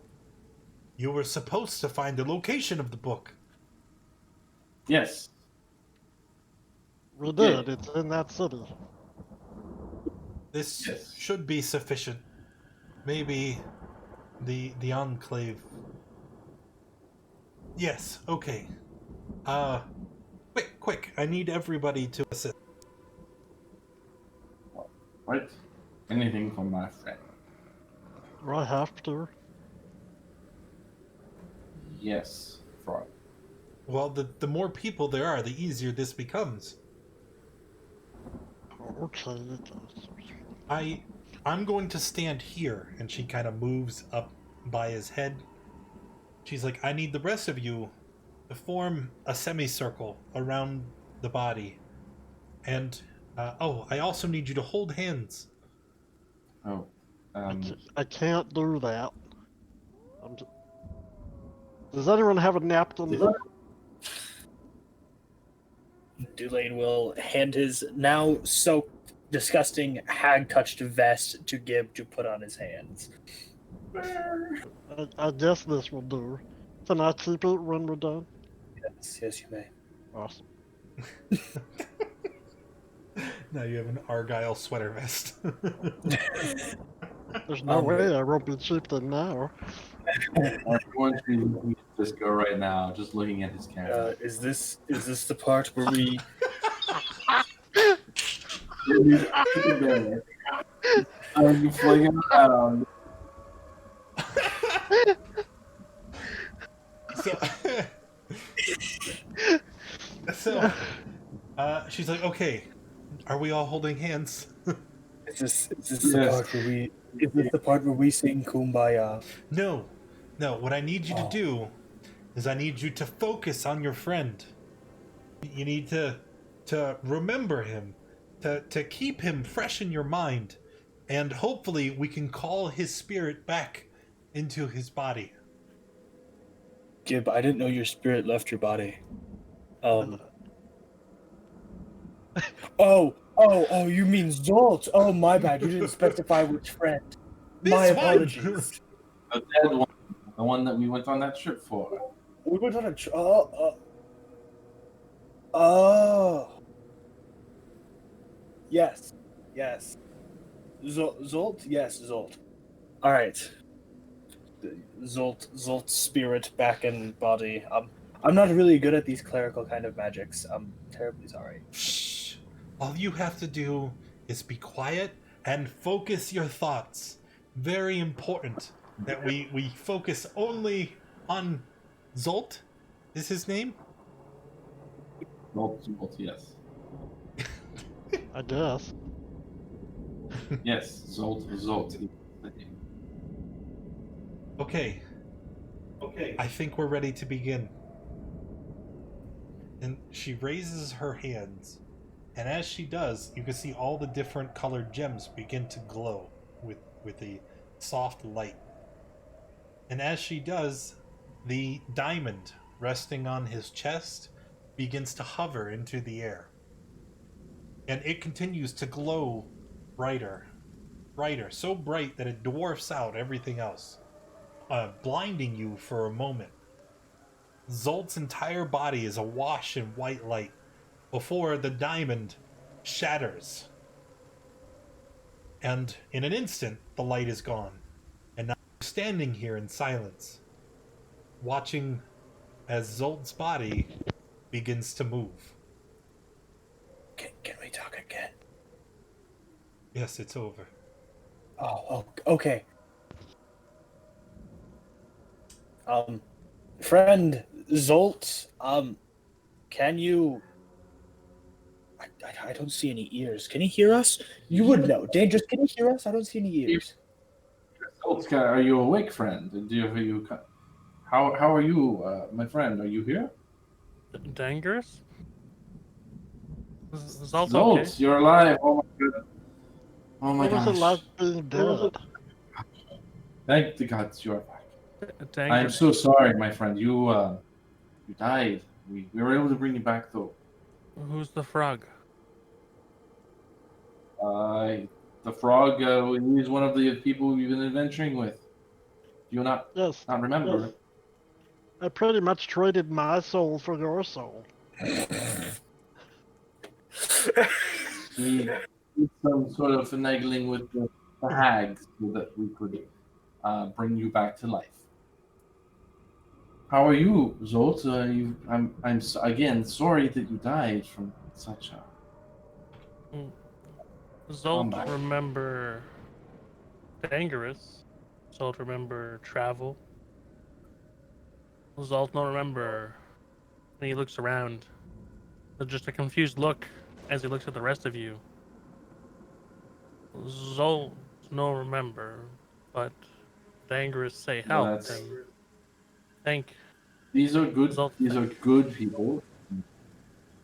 you were supposed to find the location of the book. Yes. We did. It's in that city. This Yes. should be sufficient. Maybe the Enclave. Yes, okay. Quick, I need everybody to assist. Right? Anything for my friend. Do I have to? Yes, Frog. Well, the more people there are, the easier this becomes. Okay. I'm going to stand here, and she kind of moves up by his head. She's like, I need the rest of you to form a semicircle around the body. And, I also need you to hold hands. Oh. I can't do that. Does anyone have a napkin? Dulane will hand his now soaked, disgusting, hag-touched vest to Gib to put on his hands. I guess this will do. Can I keep it when we're done? Yes, you may. Awesome. Now you have an Argyle sweater vest. There's no way I won't be cheaper now. Everyone should just go right now, just looking at his camera. Is this the part where we? You fling him around. So, she's like, okay, are we all holding hands? Is this the part where we? Is this the part where we sing Kumbaya? No, what I need you to do is I need you to focus on your friend. You need to remember him, to keep him fresh in your mind, and hopefully we can call his spirit back into his body. Gib, I didn't know your spirit left your body. Oh, you mean Zolt? Oh, my bad. You didn't specify which friend. My This one! apologies. The dead one, the one that we went on that trip for. We went on a oh. Yes. Zolt? Yes, Zolt. All right. Zolt's spirit back in body. I'm not really good at these clerical kind of magics. I'm terribly sorry. Shh. All you have to do is be quiet and focus your thoughts. Very important that we focus only on Zolt. Is his name? Zolt, yes. I guess. Yes, Zolt. Okay. I think we're ready to begin. And she raises her hands, and as she does, you can see all the different colored gems begin to glow with a soft light. And as she does, the diamond resting on his chest begins to hover into the air. And it continues to glow brighter, so bright that it dwarfs out everything else, blinding you for a moment. Zolt's entire body is awash in white light before the diamond shatters. And in an instant, the light is gone. And now you're standing here in silence, watching as Zolt's body begins to move. Can we talk again? Yes, it's over. Oh, okay. Friend Zolt, can you? I don't see any ears. Can you hear us? You would know. Dangerous. Can you hear us? I don't see any ears. Zolt, are you awake, friend? How are you, my friend? Are you here? Dangerous? Zolt, Zolt, okay? you're alive. Oh my god. Oh my What was it like gosh. being dead? Thank the gods you are back. I am Dangerous. so sorry, my friend. You died. We were able to bring you back though. Who's the frog? The frog, he's one of the people we've been adventuring with. Do you not Yes. remember? Yes. I pretty much traded my soul for your soul. We did some sort of finagling with the hags so that we could bring you back to life. How are you, Zolt? Again sorry that you died from such a Zolt combat. remember Dangerous. Zolt remember travel. Zolt don't remember when he looks around. There's just a confused look as he looks at the rest of you. Zolt no remember, but Dangerous say Well, help that's- and thank These are good. Zolt. These are good people.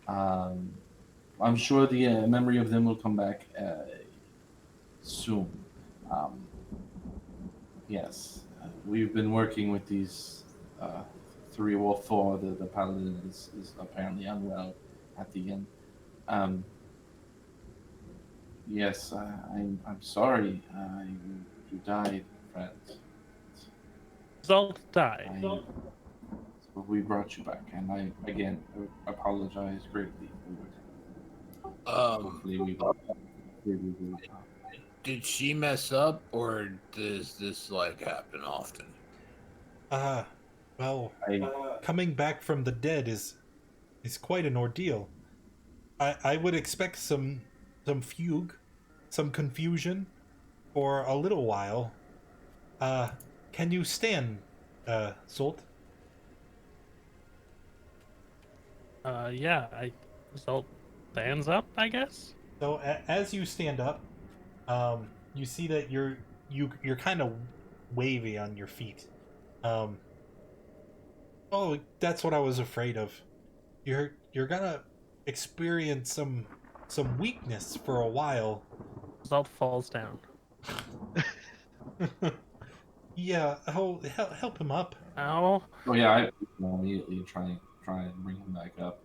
I'm sure the memory of them will come back soon. Yes, we've been working with these 3 or 4. The paladin is apparently unwell at the end. Yes, I'm sorry. You died, friend. Zolt died. But we brought you back, and I again apologize greatly. Hopefully we will. Did she mess up, or does this like happen often? Well, coming back from the dead is quite an ordeal. I would expect some fugue, some confusion for a little while. Can you stand, Zolt? Yeah, Zolt stands up, I guess. So as you stand up, you see that you're kind of wavy on your feet. Oh, that's what I was afraid of. You're gonna experience some weakness for a while. Zolt falls down. Yeah, help him up. Ow. Oh yeah, I immediately try and bring him back up.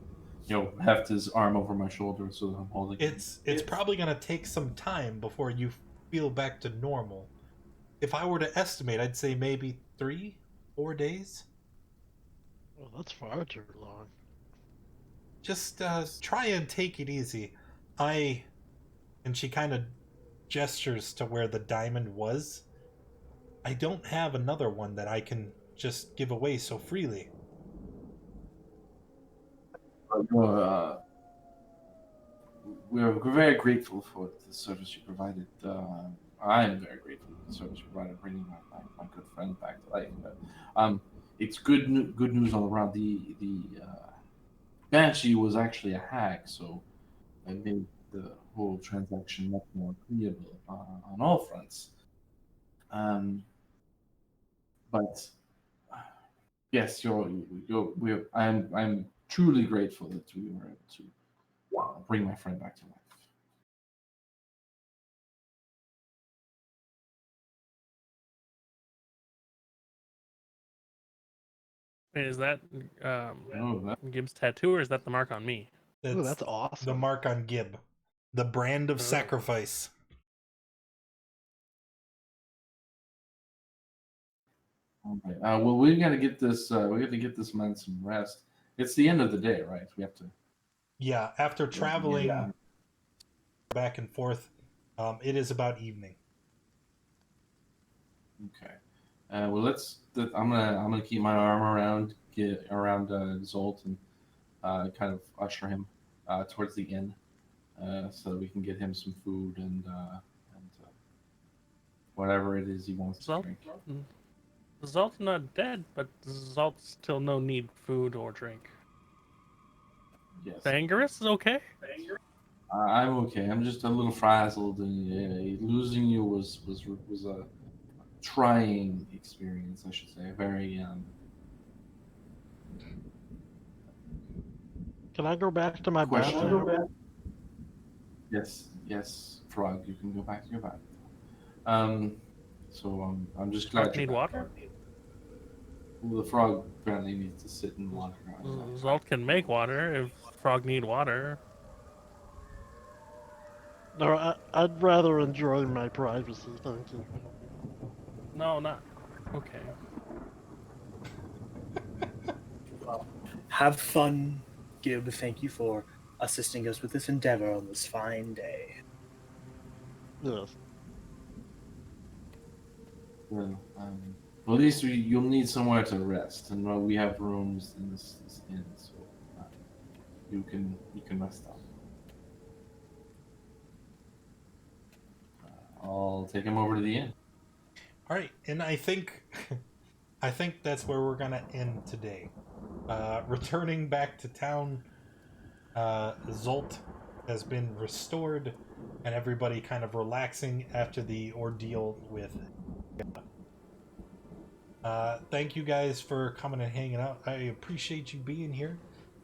Heft his arm over my shoulder so that I'm holding him. It's probably gonna take some time before you feel back to normal. If I were to estimate, I'd say maybe 3-4 days. Well, that's far too long. Just try and take it easy. And she kind of gestures to where the diamond was. I don't have another one that I can just give away so freely. We're very grateful for the service you provided. I am very grateful for the service you provided, bringing my good friend back to life. But it's good news all around. The Banshee was actually a hag, so it made the whole transaction much more agreeable on all fronts. But yes, I'm truly grateful that we were able to bring my friend back to life. Wait, is that that- Gibbs' tattoo, or is that the mark on me? Ooh, that's awesome. The mark on Gib. The brand of sacrifice. Okay. Well, we got to get this. We got to get this man some rest. It's the end of the day, right? We have to. Yeah, after traveling back and forth, it is about evening. Okay. Well, I'm gonna keep my arm around Zolt and kind of usher him towards the inn, so that we can get him some food and whatever it is he wants to drink. Zolt's not dead, but Zolt still no need food or drink. Yes. Dangerous is okay. I'm okay. I'm just a little frazzled, and losing you was a trying experience, I should say. Very Can I go back to my bathroom? Yes, Frog, you can go back to your bathroom. So I'm just glad Frog need water? Well, the frog apparently needs to sit in water. Zolt can make water if Frog need water. No, I'd rather enjoy my privacy, thank you. No, not okay. Have fun, Gib. Thank you for assisting us with this endeavor on this fine day. Yes. Well, at least you'll need somewhere to rest, and we have rooms in this inn, so you can rest up. I'll take him over to the inn. All right, and I think that's where we're gonna end today. Returning back to town, Zolt has been restored, and everybody kind of relaxing after the ordeal with. Thank you guys for coming and hanging out. I appreciate you being here.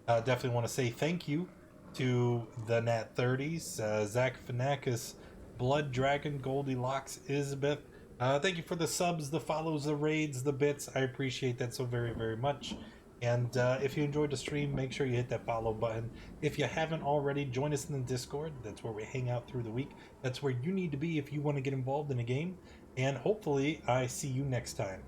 Definitely want to say thank you to the Nat 30s, Zach Fanakis, Blood Dragon, Goldilocks, Isabeth. Thank you for the subs, the follows, the raids, the bits. I appreciate that so very, very much. And if you enjoyed the stream, make sure you hit that follow button. If you haven't already, join us in the Discord. That's where we hang out through the week. That's where you need to be if you want to get involved in a game. And hopefully, I see you next time.